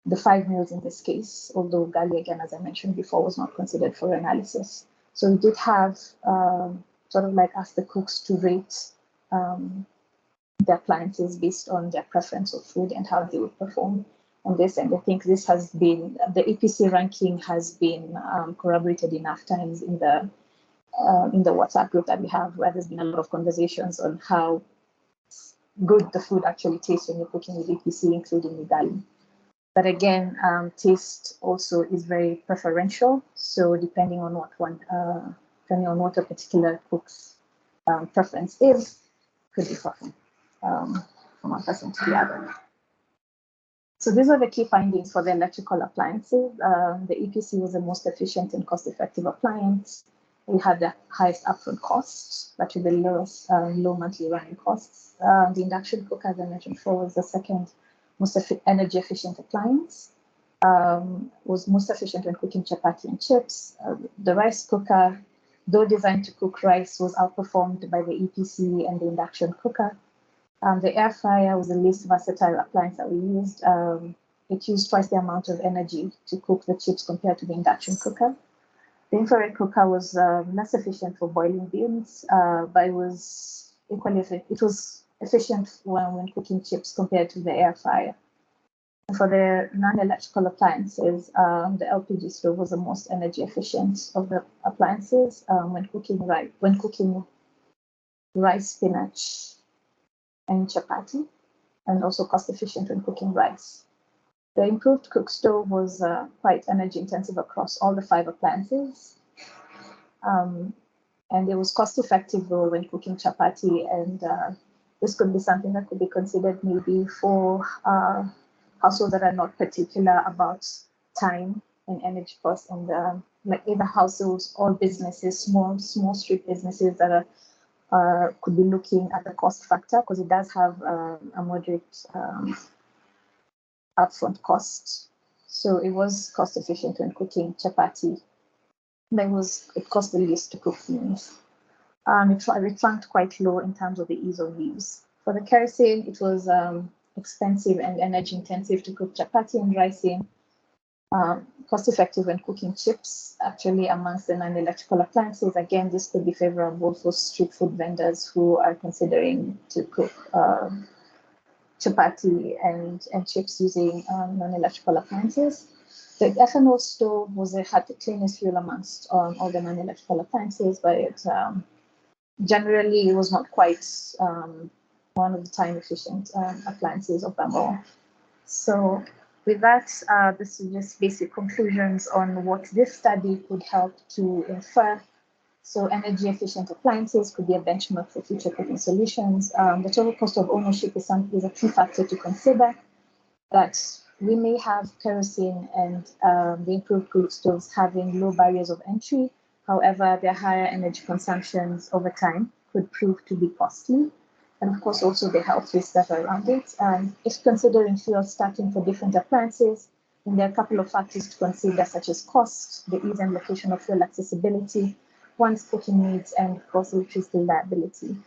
Speaker 5: the 5 meals in this case, although ugali, again, as I mentioned before, was not considered for analysis. So we did have sort of like ask the cooks to rate the appliances based on their preference of food and how they would perform on this. And I think this has been, the EPC ranking has been corroborated enough times in the WhatsApp group that we have, where there's been a lot of conversations on how good the food actually tastes when you're cooking with EPC, including ugali. But again, taste also is very preferential. So depending on what a particular cook's preference is, could differ from one person to the other. So these are the key findings for the electrical appliances. The EPC was the most efficient and cost-effective appliance. We had the highest upfront costs, but with the lowest low monthly running costs. The induction cooker, as I mentioned before, was the second most energy efficient appliance. Was most efficient when cooking chapati and chips. The rice cooker, though designed to cook rice, was outperformed by the EPC and the induction cooker. The air fryer was the least versatile appliance that we used. It used twice the amount of energy to cook the chips compared to the induction cooker. The infrared cooker was less efficient for boiling beans, but it was efficient when cooking chips compared to the air fryer. And for the non-electrical appliances, the LPG stove was the most energy efficient of the appliances when cooking rice, spinach, and chapati, and also cost efficient when cooking rice. The improved cook stove was quite energy intensive across all the 5 appliances. And it was cost effective though when cooking chapati, and this could be something that could be considered maybe for households that are not particular about time and energy costs, and like either households or businesses, small street businesses that could be looking at the cost factor, because it does have a moderate upfront cost. So it was cost efficient when cooking chapati. It cost the least to cook beans. It ranked quite low in terms of the ease of use. For the kerosene, it was expensive and energy intensive to cook chapati and rice in. Cost effective when cooking chips, actually amongst the non-electrical appliances. Again, this could be favorable for street food vendors who are considering to cook chapati and chips using non-electrical appliances. The ethanol stove had the cleanest fuel amongst all the non-electrical appliances, but generally it was not quite one of the time efficient appliances of them all. So with that, this is just basic conclusions on what this study could help to infer. So energy efficient appliances could be a benchmark for future cooking solutions. The total cost of ownership is a key factor to consider, that we may have kerosene and the improved cook stoves having low barriers of entry. However, their higher energy consumptions over time could prove to be costly. And of course, also the health risks that are around it. If considering fuel stacking for different appliances, then there are a couple of factors to consider, such as cost, the ease and location of fuel accessibility, one's cooking needs, and of course, electricity reliability.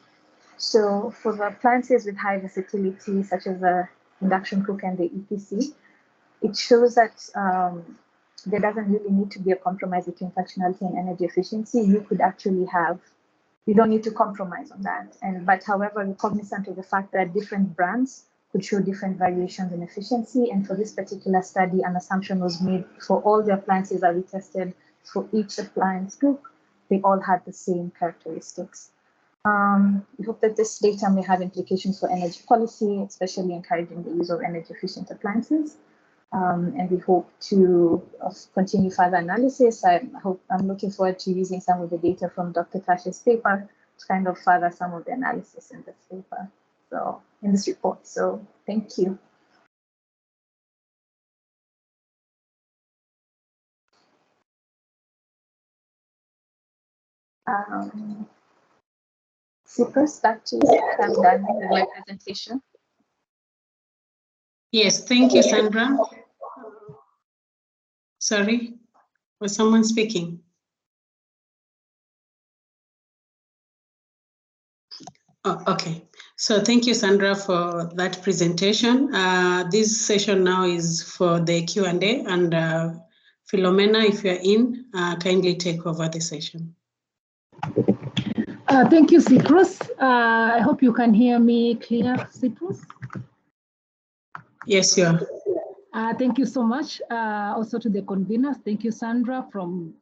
Speaker 5: So for the appliances with high versatility, such as the induction cooker and the EPC, it shows that there doesn't really need to be a compromise between functionality and energy efficiency. You don't need to compromise on that. But however, we're cognizant of the fact that different brands could show different variations in efficiency. And for this particular study, an assumption was made for all the appliances that we tested for each appliance group. They all had the same characteristics. We hope that this data may have implications for energy policy, especially encouraging the use of energy efficient appliances. And we hope to continue further analysis. I'm looking forward to using some of the data from Dr. Tash's paper to kind of further some of the analysis in this paper, in this report. So thank you. Cyprus, back to you. I'm done with my presentation.
Speaker 4: Yes, thank you, Sandra. Sorry, was someone speaking? Oh, okay. So thank you, Sandra, for that presentation. This session now is for the Q&A, and Philomena, if you're in, kindly take over the session.
Speaker 6: Thank you, Citrus. I hope you can hear me clear, Citrus.
Speaker 4: Yes, you are.
Speaker 6: Thank you so much. Also to the conveners, thank you, Sandra from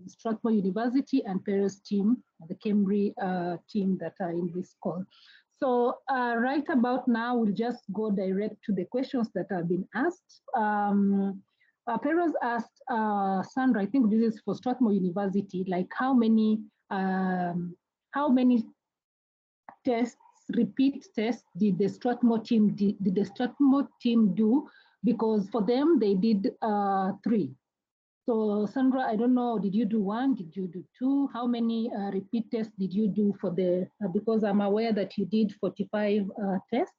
Speaker 6: Strathmore University and Paris team, the Cambridge team that are in this call. So right about now, we'll just go direct to the questions that have been asked. Paris asked Sandra, I think this is for Strathmore University, like how many tests, repeat tests did the Strathmore team do? Because for them, they did 3. So Sandra, I don't know, did you do 1? Did you do 2? How many repeat tests did you do for the, because I'm aware that you did 45 tests?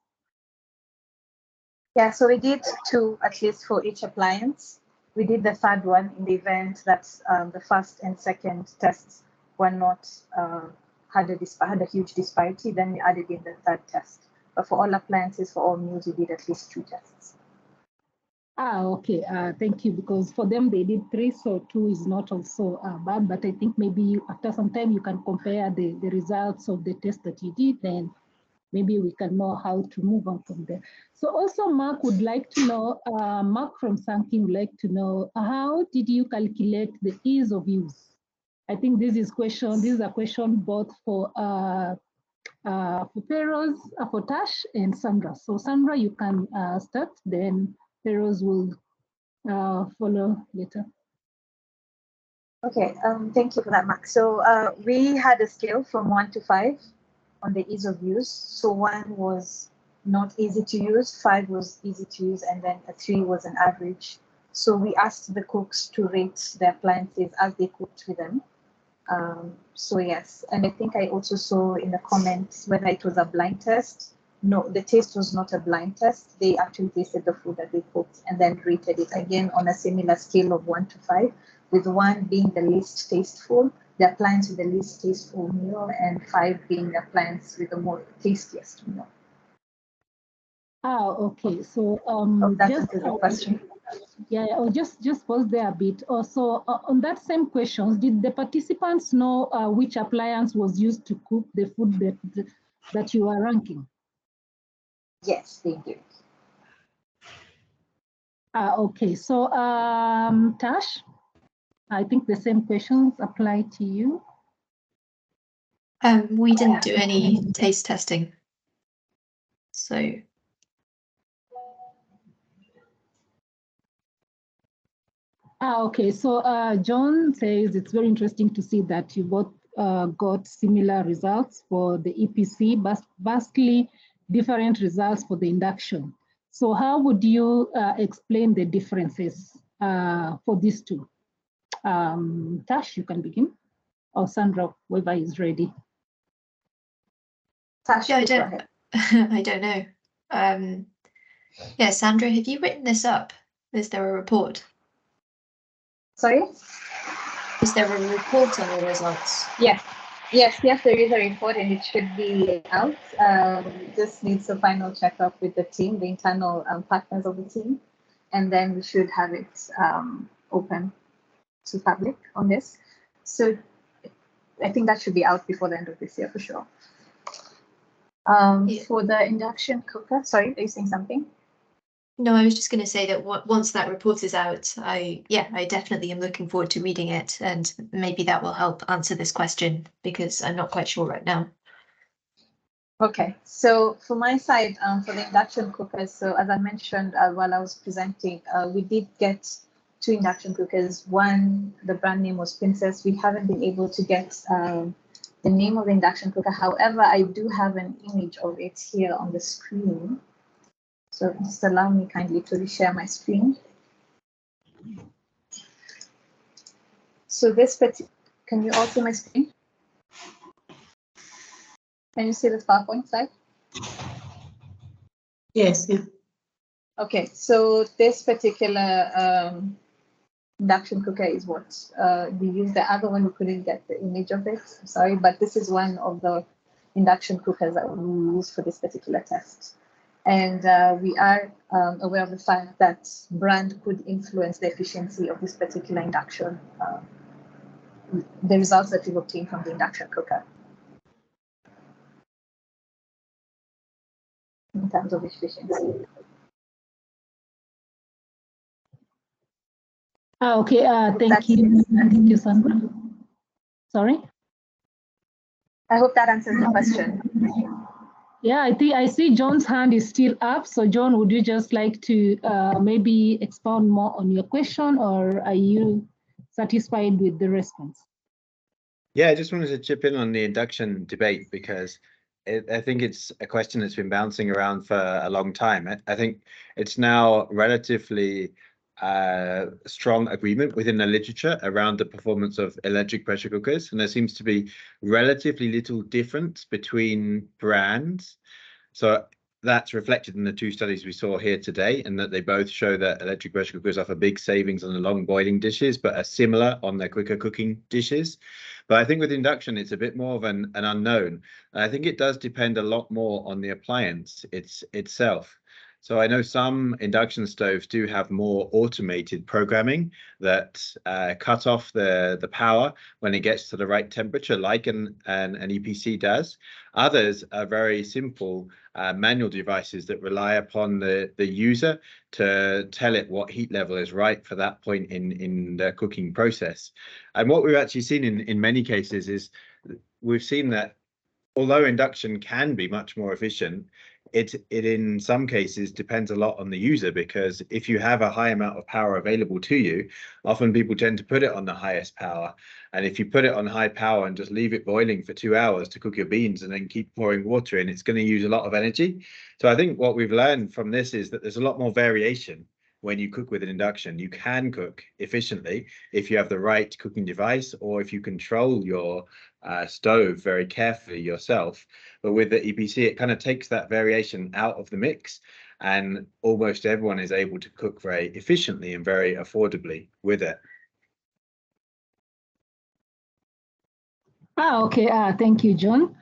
Speaker 5: Yeah, so we did 2 at least for each appliance. We did the 3rd one in the event that the 1st and 2nd tests were not, had a huge disparity, then we added in the 3rd test. But for all appliances, for all meals, we did at least 2 tests.
Speaker 6: Okay, thank you, because for them they did 3, so 2 is not also bad, but I think maybe after some time you can compare the results of the test that you did, then maybe we can know how to move on from there. So also Mark would like to know, Mark from Sanking would like to know, how did you calculate the ease of use? I think this is a question both for Peros, for Tash and Sandra. So Sandra, you can start, then Peros will follow later.
Speaker 5: Okay, thank you for that, Mark. So we had a scale from 1 to 5 on the ease of use. So 1 was not easy to use, 5 was easy to use, and then a 3 was an average. So we asked the cooks to rate the appliances as they cooked with them. So yes, and I think I also saw in the comments whether it was a blind test. No, the taste was not a blind test. They actually tasted the food that they cooked and then rated it again on a similar scale of 1 to 5, with 1 being the least tasteful, the appliance with the least tasteful meal, and 5 being the appliance with the more tastiest meal.
Speaker 6: Okay. So
Speaker 5: that answers the question.
Speaker 6: Yeah, just pause there a bit. Also, on that same questions, did the participants know which appliance was used to cook the food that you are ranking?
Speaker 5: Yes, they did.
Speaker 6: Okay, so Tash, I think the same questions apply to you.
Speaker 1: We didn't do any taste testing, so.
Speaker 6: Okay, so John says it's very interesting to see that you both got similar results for the EPC, but vastly different results for the induction. So how would you explain the differences for these two? Tash, you can begin, or Sandra, whoever is ready.
Speaker 5: Tash,
Speaker 1: Yeah,
Speaker 5: go ahead.
Speaker 1: I don't know. Yeah, Sandra, have you written this up? Is there a report?
Speaker 5: Sorry?
Speaker 1: Is there a report on the results?
Speaker 5: Yes, there is a report and it should be out. Just needs a final checkup with the team, the internal partners of the team, and then we should have it open to public on this. So I think that should be out before the end of this year for sure.
Speaker 1: Yeah.
Speaker 5: For the induction cooker, sorry, are you saying something?
Speaker 1: No, I was just going to say that once that report is out, I definitely am looking forward to reading it, and maybe that will help answer this question because I'm not quite sure right now. Okay,
Speaker 5: so for my side, for the induction cookers, so as I mentioned while I was presenting, we did get 2 induction cookers. One, the brand name was Princess. We haven't been able to get the name of the induction cooker. However, I do have an image of it here on the screen. So just allow me kindly to reshare my screen. So this can you all see my screen? Can you see the PowerPoint slide?
Speaker 4: Yes. Yeah.
Speaker 5: Okay, so this particular induction cooker is what we used. The other one we couldn't get the image of it. I'm sorry, but this is one of the induction cookers that we use for this particular test. And we are aware of the fact that brand could influence the efficiency of this particular induction, the results that we've obtained from the induction cooker in terms of efficiency.
Speaker 6: Okay, thank you. Thank you, Sandra. Sorry?
Speaker 5: I hope that answers the question.
Speaker 6: Yeah, I think I see John's hand is still up. So John, would you just like to maybe expound more on your question, or are you satisfied with the response?
Speaker 3: Yeah, I just wanted to chip in on the induction debate because I think it's a question that's been bouncing around for a long time. I think it's now relatively strong agreement within the literature around the performance of electric pressure cookers, and there seems to be relatively little difference between brands. So that's reflected in the two studies we saw here today, and that they both show that electric pressure cookers offer big savings on the long boiling dishes, but are similar on their quicker cooking dishes. But I think with induction, it's a bit more of an unknown. And I think it does depend a lot more on the appliance itself. So I know some induction stoves do have more automated programming that cut off the power when it gets to the right temperature, like an EPC does. Others are very simple manual devices that rely upon the user to tell it what heat level is right for that point in the cooking process. And what we've actually seen in many cases is we've seen that although induction can be much more efficient, it in some cases depends a lot on the user, because if you have a high amount of power available to you, often people tend to put it on the highest power. And if you put it on high power and just leave it boiling for 2 hours to cook your beans and then keep pouring water in, it's going to use a lot of energy. So I think what we've learned from this is that there's a lot more variation when you cook with an induction. You can cook efficiently if you have the right cooking device, or if you control your stove very carefully yourself. But with the EPC, it kind of takes that variation out of the mix, and almost everyone is able to cook very efficiently and very affordably with it.
Speaker 6: Okay, thank you, John.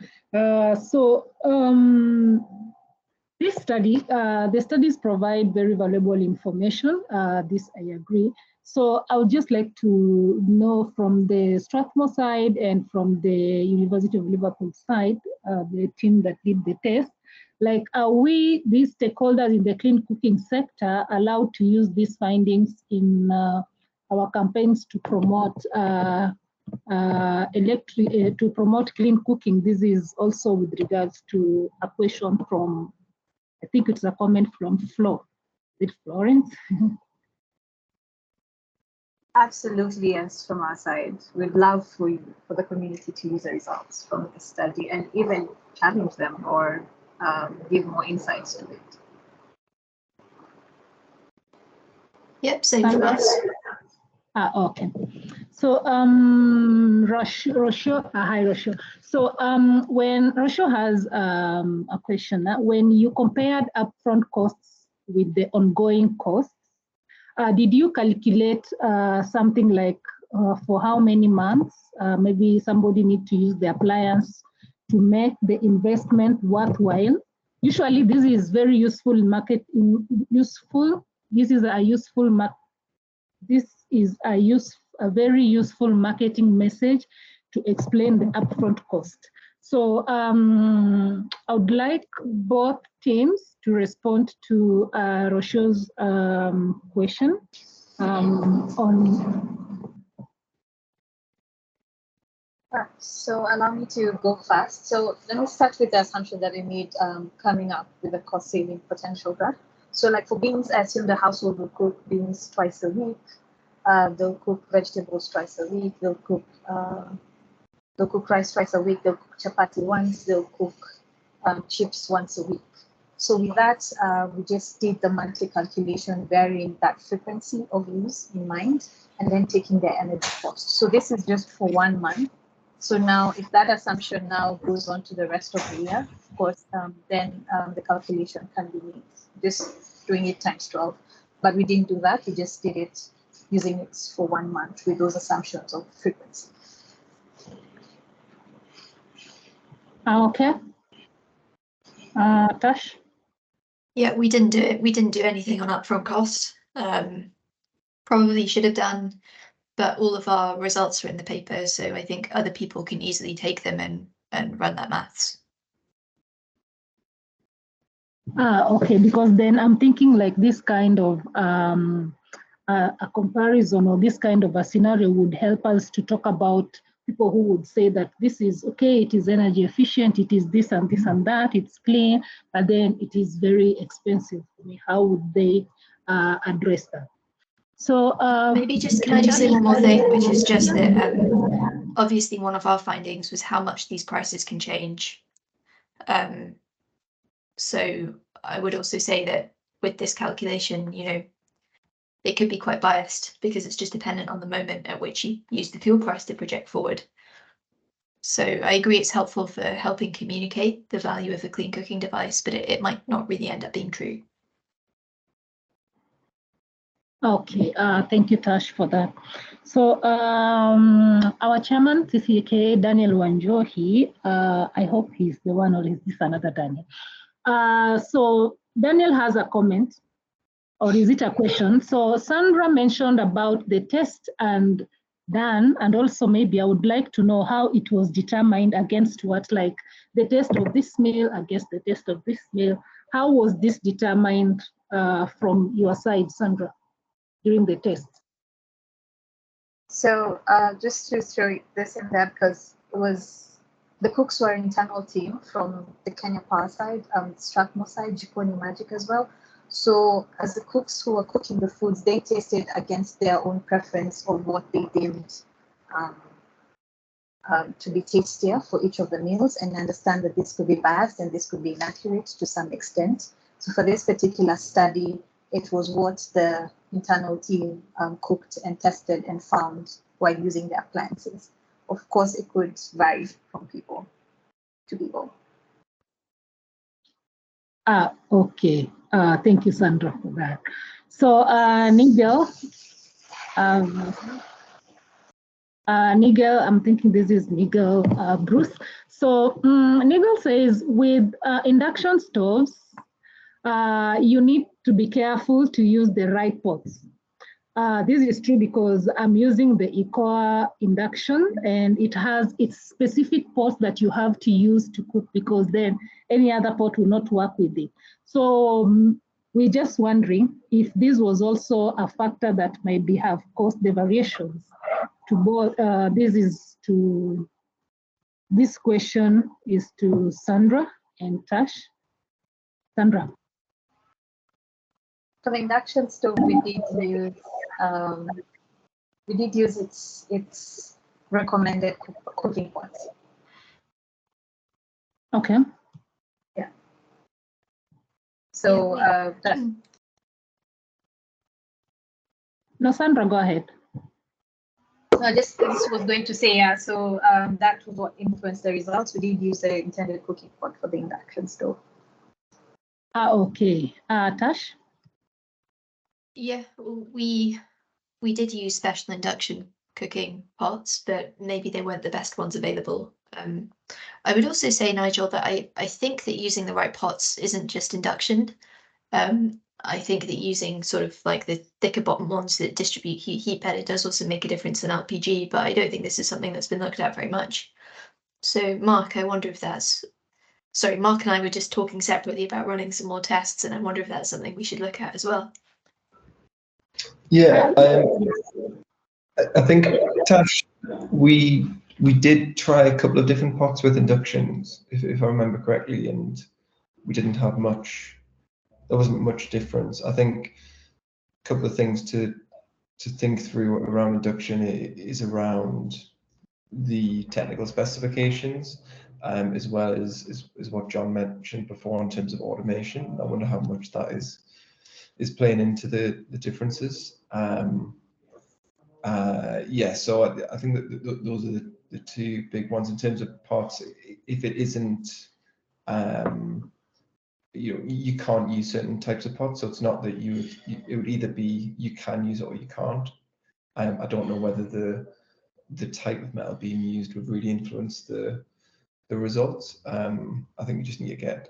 Speaker 6: This study, the studies provide very valuable information. This I agree. So I would just like to know from the Strathmore side and from the University of Liverpool side, the team that did the test, like are we, these stakeholders in the clean cooking sector, allowed to use these findings in our campaigns to promote to promote clean cooking? This is also with regards to a question from, I think it's a comment from Flo. Is it Florence?
Speaker 5: Absolutely, yes, from our side. We'd love for the community to use the results from the study and even challenge them or give more insights to it.
Speaker 1: Yep, same for us.
Speaker 6: Okay. So Rosho, hi Rosho. So when Rosho has a question, when you compared upfront costs with the ongoing costs, did you calculate something like for how many months maybe somebody need to use the appliance to make the investment worthwhile? Usually this is very useful a very useful marketing message to explain the upfront cost. So I would like both teams to respond to Rosho's question on.
Speaker 5: So allow me to go fast. So let me start with the assumption that we made coming up with a cost saving potential graph. So like for beans, I assume the household will cook beans twice a week. They'll cook vegetables twice a week. They'll cook rice twice a week. They'll cook chapati once. They'll cook chips once a week. So with that, we just did the monthly calculation, varying that frequency of use in mind, and then taking their energy cost. So this is just for 1 month. So now, if that assumption now goes on to the rest of the year, of course, then the calculation can be made, just doing it times 12. But we didn't do that. We just did it using it for 1 month with those assumptions of frequency.
Speaker 6: Okay. Tash?
Speaker 1: Yeah, we didn't do it. We didn't do anything on upfront costs. Probably should have done, but all of our results are in the paper, so I think other people can easily take them and run that maths.
Speaker 6: Okay, because then I'm thinking like this kind of a comparison or this kind of a scenario would help us to talk about people who would say that this is okay, it is energy efficient, it is this and this and that, it's clean, but then it is very expensive. I mean, how would they address that? So
Speaker 1: maybe can I just say one more thing, which is just that obviously one of our findings was how much these prices can change. So I would also say that with this calculation, you know, it could be quite biased because it's just dependent on the moment at which you use the fuel price to project forward. So I agree it's helpful for helping communicate the value of a clean cooking device, but it might not really end up being true.
Speaker 6: Okay, thank you, Tash, for that. So our chairman, CCK, Daniel Wanjohi, I hope he's the one or is this another Daniel? So Daniel has a comment, or is it a question? So Sandra mentioned about the test and done, and also maybe I would like to know how it was determined against what, like the test of this meal against the test of this meal. How was this determined from your side, Sandra, during the test?
Speaker 5: So just to throw this in there, because it was the cooks were an internal team from the Kenya Power side, Strathmore side, Jikoni Magic as well. So as the cooks who were cooking the foods, they tasted against their own preference of what they deemed to be tastier for each of the meals, and understand that this could be biased and this could be inaccurate to some extent. So for this particular study, it was what the internal team cooked and tested and found while using the appliances. Of course, it could vary from people to people.
Speaker 6: Okay. Thank you, Sandra, for that. So Nigel, Nigel, I'm thinking this is Nigel Bruce. So Nigel says with induction stoves, you need to be careful to use the right pots. This is true because I'm using the eCOA induction and it has its specific pots that you have to use to cook, because then any other pot will not work with it. So we're just wondering if this was also a factor that maybe have caused the variations to both. This question is to Sandra and Tash. Sandra.
Speaker 5: For the induction stove, we did use its recommended cooking pots.
Speaker 6: Okay.
Speaker 5: Yeah. So
Speaker 6: no, Sandra, go ahead.
Speaker 5: No, this was going to say, yeah, so that was what influenced the results. We did use the intended cooking pot for the induction stove.
Speaker 6: Okay. Tash?
Speaker 1: Yeah, we did use special induction cooking pots, but maybe they weren't the best ones available. I would also say, Nigel, that I think that using the right pots isn't just induction. I think that using sort of like the thicker bottom ones that distribute heat better does also make a difference in LPG, but I don't think this is something that's been looked at very much. So Mark, I wonder if that's, sorry, Mark and I were just talking separately about running some more tests, and I wonder if that's something we should look at as well.
Speaker 7: Yeah, I think, Tash, we did try a couple of different pots with inductions, if I remember correctly, and we didn't have much. There wasn't much difference. I think a couple of things to think through around induction is around the technical specifications, as well as what John mentioned before in terms of automation. I wonder how much that is playing into the differences. Yeah, so I think that those are the two big ones in terms of pots. If it isn't, you can't use certain types of pots, so it's not that it would either be you can use it or you can't. I don't know whether the type of metal being used would really influence the the results. I think you just need to get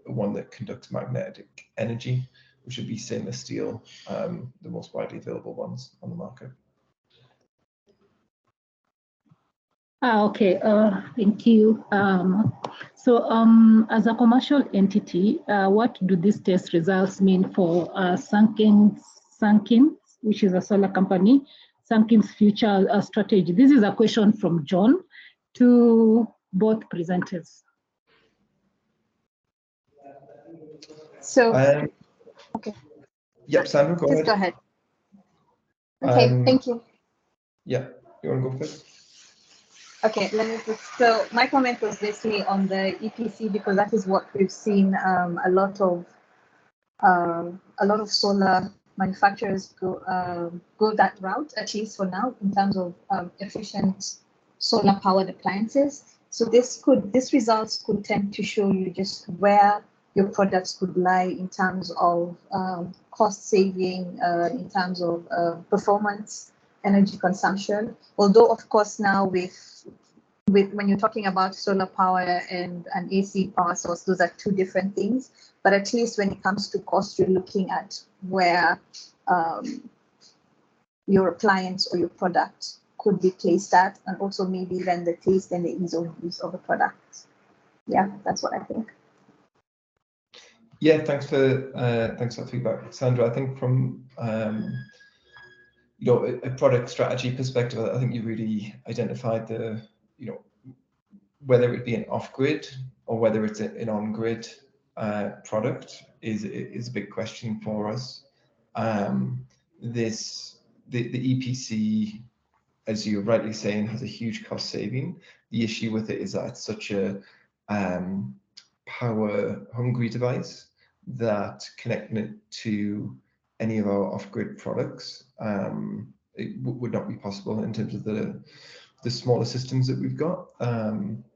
Speaker 7: one that conducts magnetic energy, which would be stainless steel, the most widely available ones on the market.
Speaker 6: Okay, thank you. As a commercial entity, what do these test results mean for Sunkin, which is a solar company, Sunkin's future strategy? This is a question from John to both presenters.
Speaker 5: So,
Speaker 7: okay. Yep, Sandra, go ahead.
Speaker 5: Go ahead. Okay, thank you.
Speaker 7: Yeah, you want to go first?
Speaker 5: Okay, let me so my comment was basically on the EPC, because that is what we've seen a lot of solar manufacturers go that route, at least for now, in terms of efficient solar powered appliances. So these results could tend to show you just where your products could lie in terms of cost saving, in terms of performance, energy consumption. Although, of course, now with when you're talking about solar power and an AC power source, those are two different things. But at least when it comes to cost, you're looking at where your appliance or your product could be placed at, and also maybe then the taste and the ease of use of the product. Yeah, that's what I think.
Speaker 7: Yeah, thanks for that feedback, Sandra. I think from a product strategy perspective, I think you really identified the whether it be an off-grid or whether it's an on-grid product is a big question for us. The EPC, as you're rightly saying, has a huge cost saving. The issue with it is that it's such a power hungry device that connecting it to any of our off-grid products it would not be possible in terms of the smaller systems that we've got.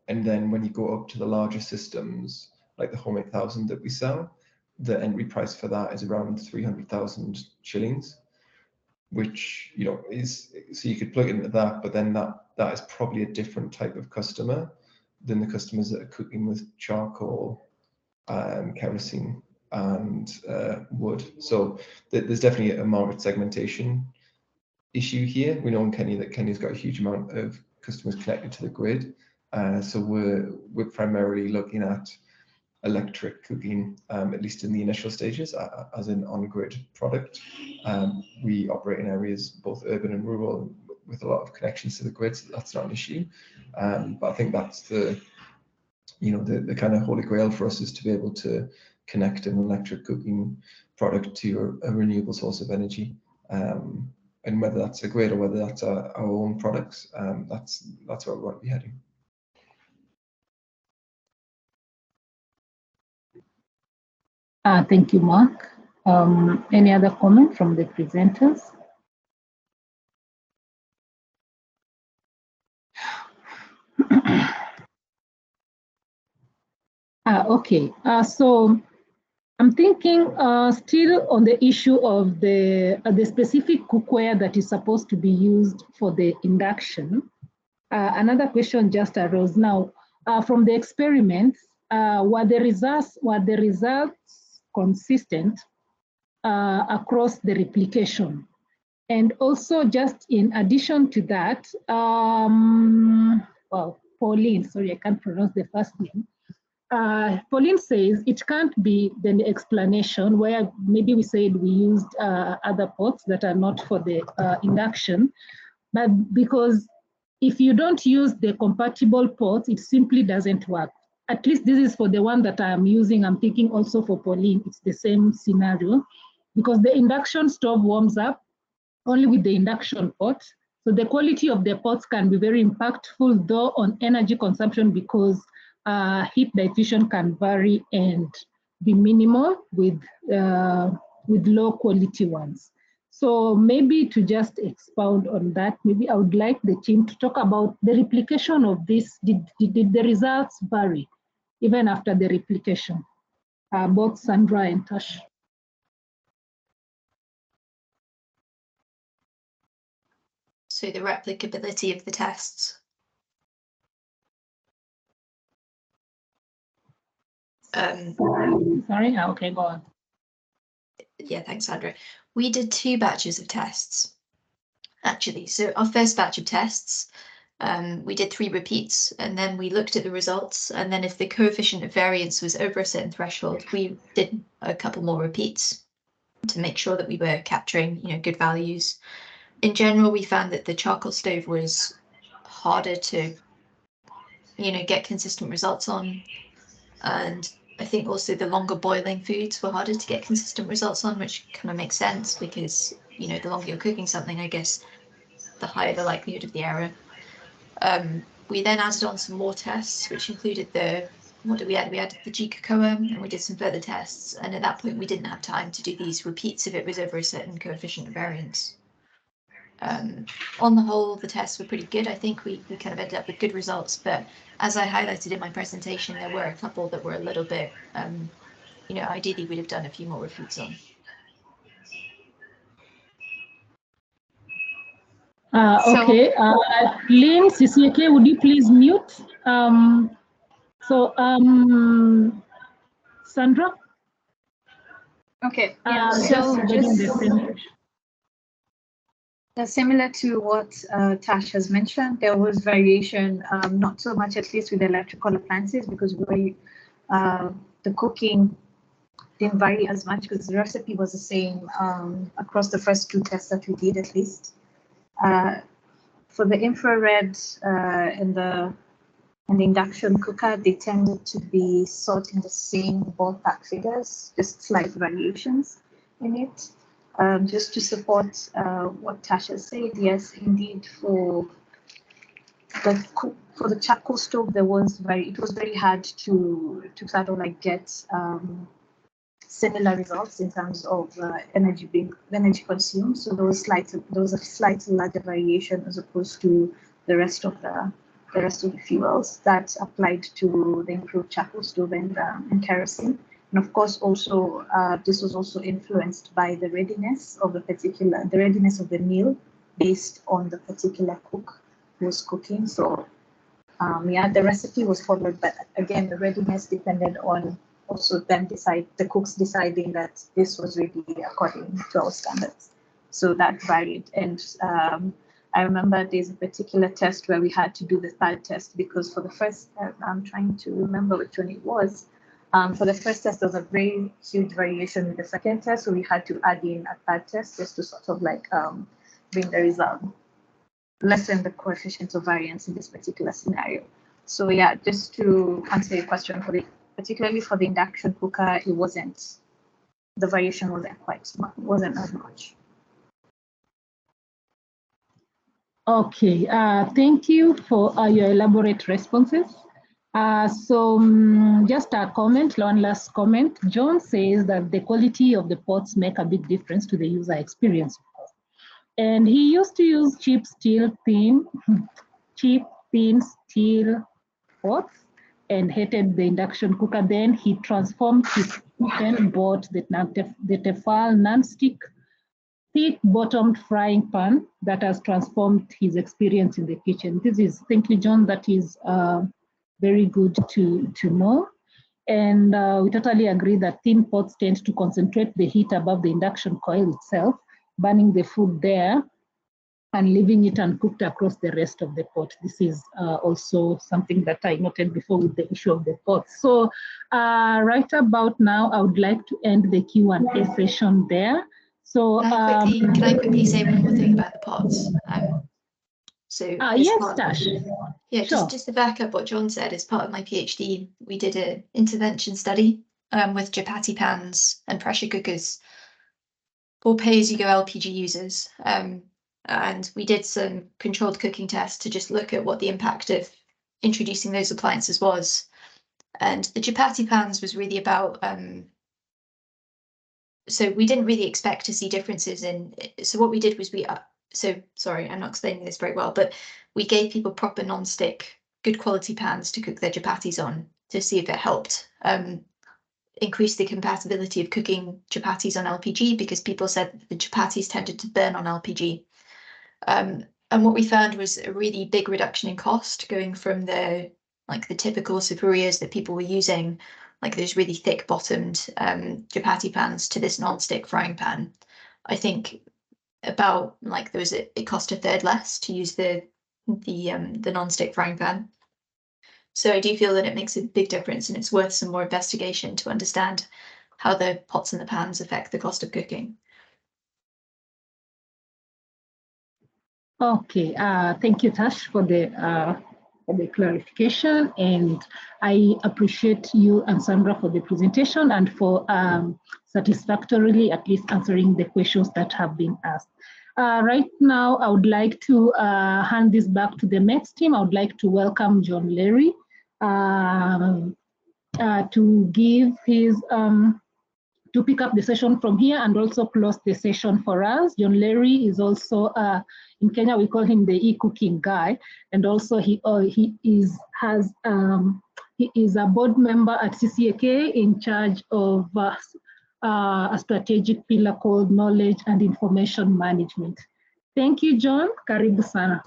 Speaker 7: And then when you go up to the larger systems, like the Home 8000 that we sell, the entry price for that is around 300,000 shillings, which is, so you could plug it into that, but then that is probably a different type of customer than the customers that are cooking with charcoal, kerosene, and wood. So there's definitely a market segmentation issue here. We know in Kenya that Kenya's got a huge amount of customers connected to the grid. So we're primarily looking at electric cooking, at least in the initial stages, as an on-grid product. We operate in areas both urban and rural with a lot of connections to the grid, so that's not an issue. But I think that's the kind of holy grail for us, is to be able to connect an electric cooking product to a renewable source of energy. And whether that's a grid or whether that's our own products, that's where we want to be heading.
Speaker 6: Thank you, Mark. Any other comment from the presenters? Okay, so I'm thinking still on the issue of the specific cookware that is supposed to be used for the induction. Another question just arose now. From the experiments, were the results consistent across the replication? And also, just in addition to that, well, Pauline, sorry, I can't pronounce the first name. Pauline says it can't be the explanation where maybe we said we used other pots that are not for the induction, but because if you don't use the compatible pots, it simply doesn't work. At least this is for the one that I'm using. I'm thinking also for Pauline, it's the same scenario, because the induction stove warms up only with the induction pot. So the quality of the pots can be very impactful, though, on energy consumption, because heat diffusion can vary and be minimal with low quality ones. So maybe to just expound on that, maybe I would like the team to talk about the replication of this. Did the results vary even after the replication? Both Sandra and Tash.
Speaker 1: So the replicability of the tests.
Speaker 6: Sorry, okay, go on.
Speaker 1: Yeah, thanks, Sandra. We did 2 batches of tests, actually. So our first batch of tests, we did 3 repeats, and then we looked at the results, and then if the coefficient of variance was over a certain threshold, we did a couple more repeats to make sure that we were capturing, good values. In general, we found that the charcoal stove was harder to, get consistent results on, and I think also the longer boiling foods were harder to get consistent results on, which kind of makes sense because, the longer you're cooking something, I guess, the higher the likelihood of the error. We then added on some more tests, which included what did we add? We added the G-cocoa, and we did some further tests. And at that point, we didn't have time to do these repeats if it was over a certain coefficient of variance. On the whole, the tests were pretty good. I think we kind of ended up with good results, but as I highlighted in my presentation, there were a couple that were a little bit, ideally we'd have done a few more repeats on.
Speaker 6: Okay, Lynn, CCK, would you please mute? Sandra?
Speaker 5: Okay, similar to what Tash has mentioned, there was variation, not so much at least with electrical appliances, because the cooking didn't vary as much because the recipe was the same across the first 2 tests that we did at least. For the infrared and the induction cooker, they tended to be sort in the same ballpark figures, just slight variations in it. Just to support what Tasha said, yes, indeed, for the charcoal stove, it was very hard to sort of like get similar results in terms of energy consumed. So there was a slight larger variation as opposed to the rest of the fuels that applied to the improved charcoal stove and kerosene. And of course, also this was also influenced by the readiness of the meal based on the particular cook who was cooking. So the recipe was followed, but again, the readiness depended on also the cooks deciding that this was really according to our standards. So that varied. And I remember there's a particular test where we had to do the 3rd test because for the first, I'm trying to remember which one it was. For the first test, there was a very huge variation with the 2nd test. So we had to add in a 3rd test just to sort of like bring the result, lessen the coefficient of variance in this particular scenario. So yeah, just to answer your question, particularly for the induction cooker, the variation wasn't as much.
Speaker 6: Okay, thank you for your elaborate responses. Just a comment, one last comment. John says that the quality of the pots make a big difference to the user experience. And he used to use cheap, thin steel pots and hated the induction cooker. Then he transformed his kitchen, bought the Tefal non-stick thick-bottomed frying pan that has transformed his experience in the kitchen. Thank you, John, that is very good to know. And we totally agree that thin pots tend to concentrate the heat above the induction coil itself, burning the food there and leaving it uncooked across the rest of the pot. This is also something that I noted before with the issue of the pot. So right about now, I would like to end the Q&A session there. So
Speaker 1: can I quickly say one more thing about the pots?
Speaker 6: Yes, Tash.
Speaker 1: Yeah,
Speaker 6: sure.
Speaker 1: just to back up what John said, as part of my PhD, we did an intervention study with chapati pans and pressure cookers or pay-as-you-go LPG users. And we did some controlled cooking tests to just look at what the impact of introducing those appliances was. And the chapati pans was really about, so we didn't really expect to see differences so what we did was sorry, I'm not explaining this very well, but we gave people proper non-stick, good quality pans to cook their chapatis on to see if it helped increase the compatibility of cooking chapatis on LPG, because people said that the chapatis tended to burn on LPG. And what we found was a really big reduction in cost, going from the typical sufurias that people were using, like those really thick bottomed chapati pans to this non-stick frying pan, I think about like it cost a third less to use the non-stick frying pan. So I do feel that it makes a big difference, and it's worth some more investigation to understand how the pots and the pans affect the cost of cooking.
Speaker 6: Okay, thank you, Tash, for the clarification, and I appreciate you and Sandra for the presentation and for satisfactorily at least answering the questions that have been asked. Right now, I would like to hand this back to the METS team. I would like to welcome John Leary to give his to pick up the session from here and also close the session for us. John Leary is also in Kenya, we call him the eCooking guy, and also he is a board member at CCAK in charge of a strategic pillar called Knowledge and Information Management. Thank you, John. Karibu sana.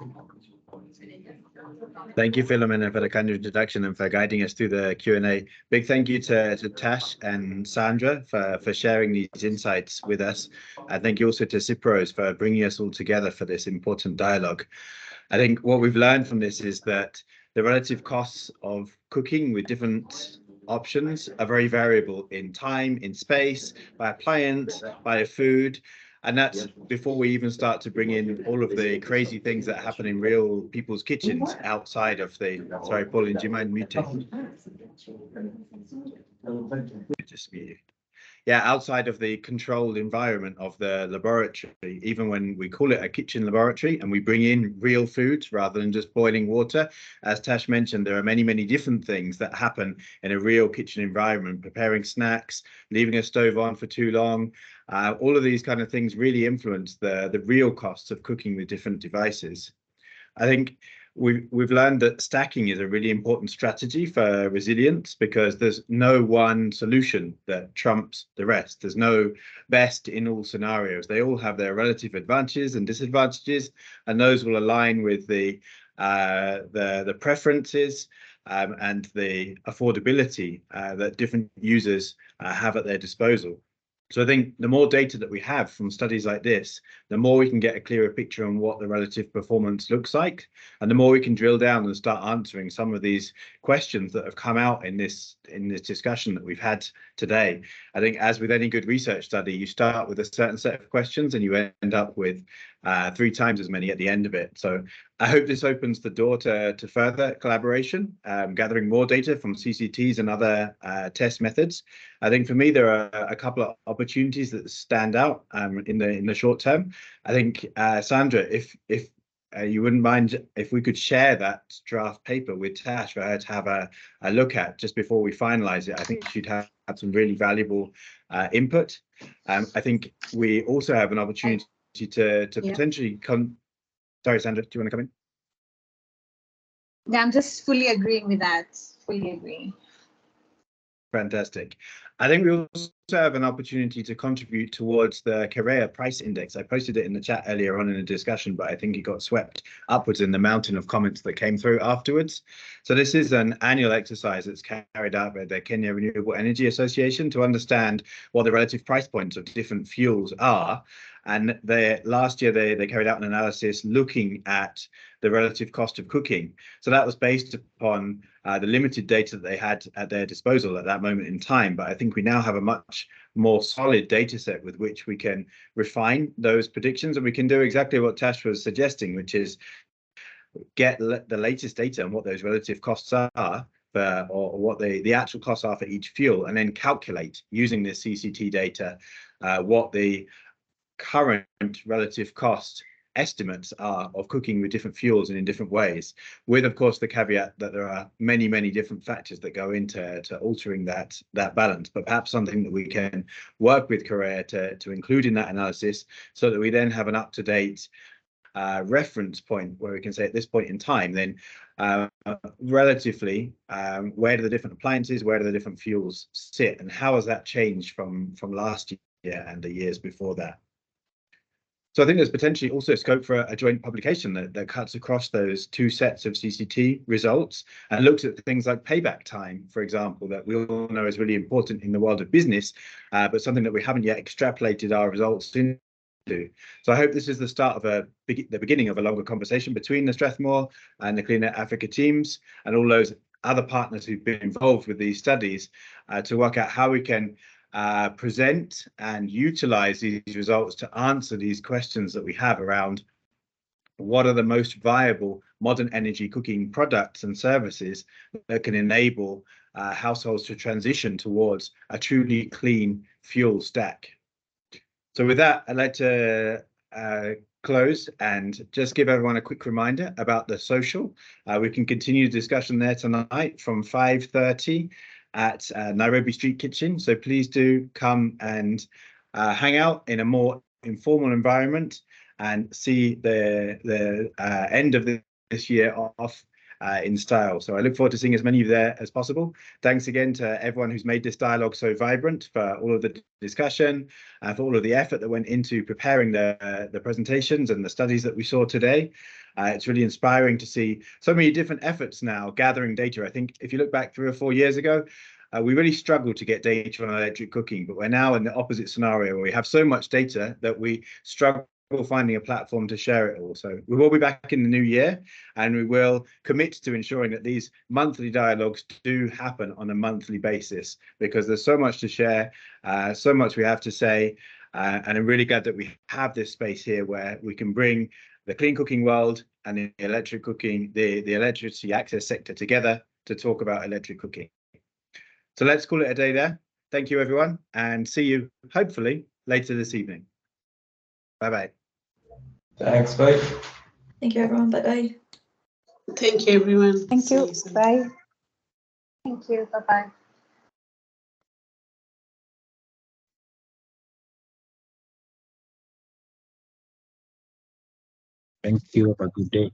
Speaker 3: Thank you, Philomena, for the kind introduction and for guiding us through the Q&A. Big thank you to Tash and Sandra for sharing these insights with us. And thank you also to Cypros for bringing us all together for this important dialogue. I think what we've learned from this is that the relative costs of cooking with different options are very variable in time, in space, by appliance, by food. And that's before we even start to bring in all of the crazy things that happen in real people's kitchens outside of the, sorry, Pauline, do you mind muting? Just mute you. Yeah, outside of the controlled environment of the laboratory, even when we call it a kitchen laboratory and we bring in real foods rather than just boiling water. As Tash mentioned, there are many, many different things that happen in a real kitchen environment, preparing snacks, leaving a stove on for too long. All of these kind of things really influence the real costs of cooking with different devices. I think we've learned that stacking is a really important strategy for resilience because there's no one solution that trumps the rest. There's no best in all scenarios. They all have their relative advantages and disadvantages, and those will align with the preferences and the affordability that different users have at their disposal. So I think the more data that we have from studies like this, the more we can get a clearer picture on what the relative performance looks like, and the more we can drill down and start answering some of these questions that have come out in this discussion that we've had today. I think as with any good research study, you start with a certain set of questions and you end up with 3 times as many at the end of it. So I hope this opens the door to further collaboration, gathering more data from CCTs and other test methods. I think for me, there are a couple of opportunities that stand out in the short term. I think, Sandra, if you wouldn't mind if we could share that draft paper with Tash for her to have a look at just before we finalize it. I think she'd have some really valuable input. I think we also have an opportunity to potentially come. Sorry, Sandra, do you want to come in?
Speaker 5: Yeah, I'm just fully agreeing with that. Fully agreeing.
Speaker 3: Fantastic. I think we also have an opportunity to contribute towards the Korea price index. I posted it in the chat earlier on in the discussion, but I think it got swept upwards in the mountain of comments that came through afterwards. So this is an annual exercise that's carried out by the Kenya Renewable Energy Association to understand what the relative price points of different fuels are. And last year they carried out an analysis looking at the relative cost of cooking. So that was based upon the limited data that they had at their disposal at that moment in time. But I think we now have a much more solid data set with which we can refine those predictions, and we can do exactly what Tash was suggesting, which is get the latest data on what those relative costs are or what the actual costs are for each fuel, and then calculate using this CCT data what the current relative cost estimates are of cooking with different fuels and in different ways, with of course the caveat that there are many different factors that go into altering that balance, but perhaps something that we can work with Korea to include in that analysis, so that we then have an up-to-date reference point where we can say at this point in time then relatively where do the different appliances, where do the different fuels sit, and how has that changed from last year and the years before that. So I think there's potentially also scope for a joint publication that cuts across those two sets of CCT results and looks at things like payback time, for example, that we all know is really important in the world of business, but something that we haven't yet extrapolated our results into. So I hope this is the start of the beginning of a longer conversation between the Strathmore and the Cleaner Africa teams and all those other partners who've been involved with these studies to work out how we can present and utilize these results to answer these questions that we have around what are the most viable modern energy cooking products and services that can enable households to transition towards a truly clean fuel stack. So with that, I'd like to close and just give everyone a quick reminder about the social. We can continue the discussion there tonight from 5:30 at Nairobi Street Kitchen. So please do come and hang out in a more informal environment and see the end of this year off in style. So I look forward to seeing as many of you there as possible. Thanks again to everyone who's made this dialogue so vibrant, for all of the discussion and for all of the effort that went into preparing the presentations and the studies that we saw today. It's really inspiring to see so many different efforts now gathering data. I think if you look back 3 or 4 years ago, we really struggled to get data on electric cooking, but we're now in the opposite scenario where we have so much data that we struggle finding a platform to share it all. So we will be back in the new year, and we will commit to ensuring that these monthly dialogues do happen on a monthly basis, because there's so much to share, so much we have to say, and I'm really glad that we have this space here where we can bring the clean cooking world and the electric cooking, the electricity access sector together to talk about electric cooking. So let's call it a day there. Thank you, everyone, and see you hopefully later this evening. Bye-bye.
Speaker 7: Thanks, bye.
Speaker 1: Thank you, everyone. Bye-bye.
Speaker 4: Thank you, everyone.
Speaker 5: Thank
Speaker 4: See
Speaker 5: you.
Speaker 4: soon.
Speaker 5: Bye. Thank you. Bye-bye.
Speaker 8: Thank you. Have a good day.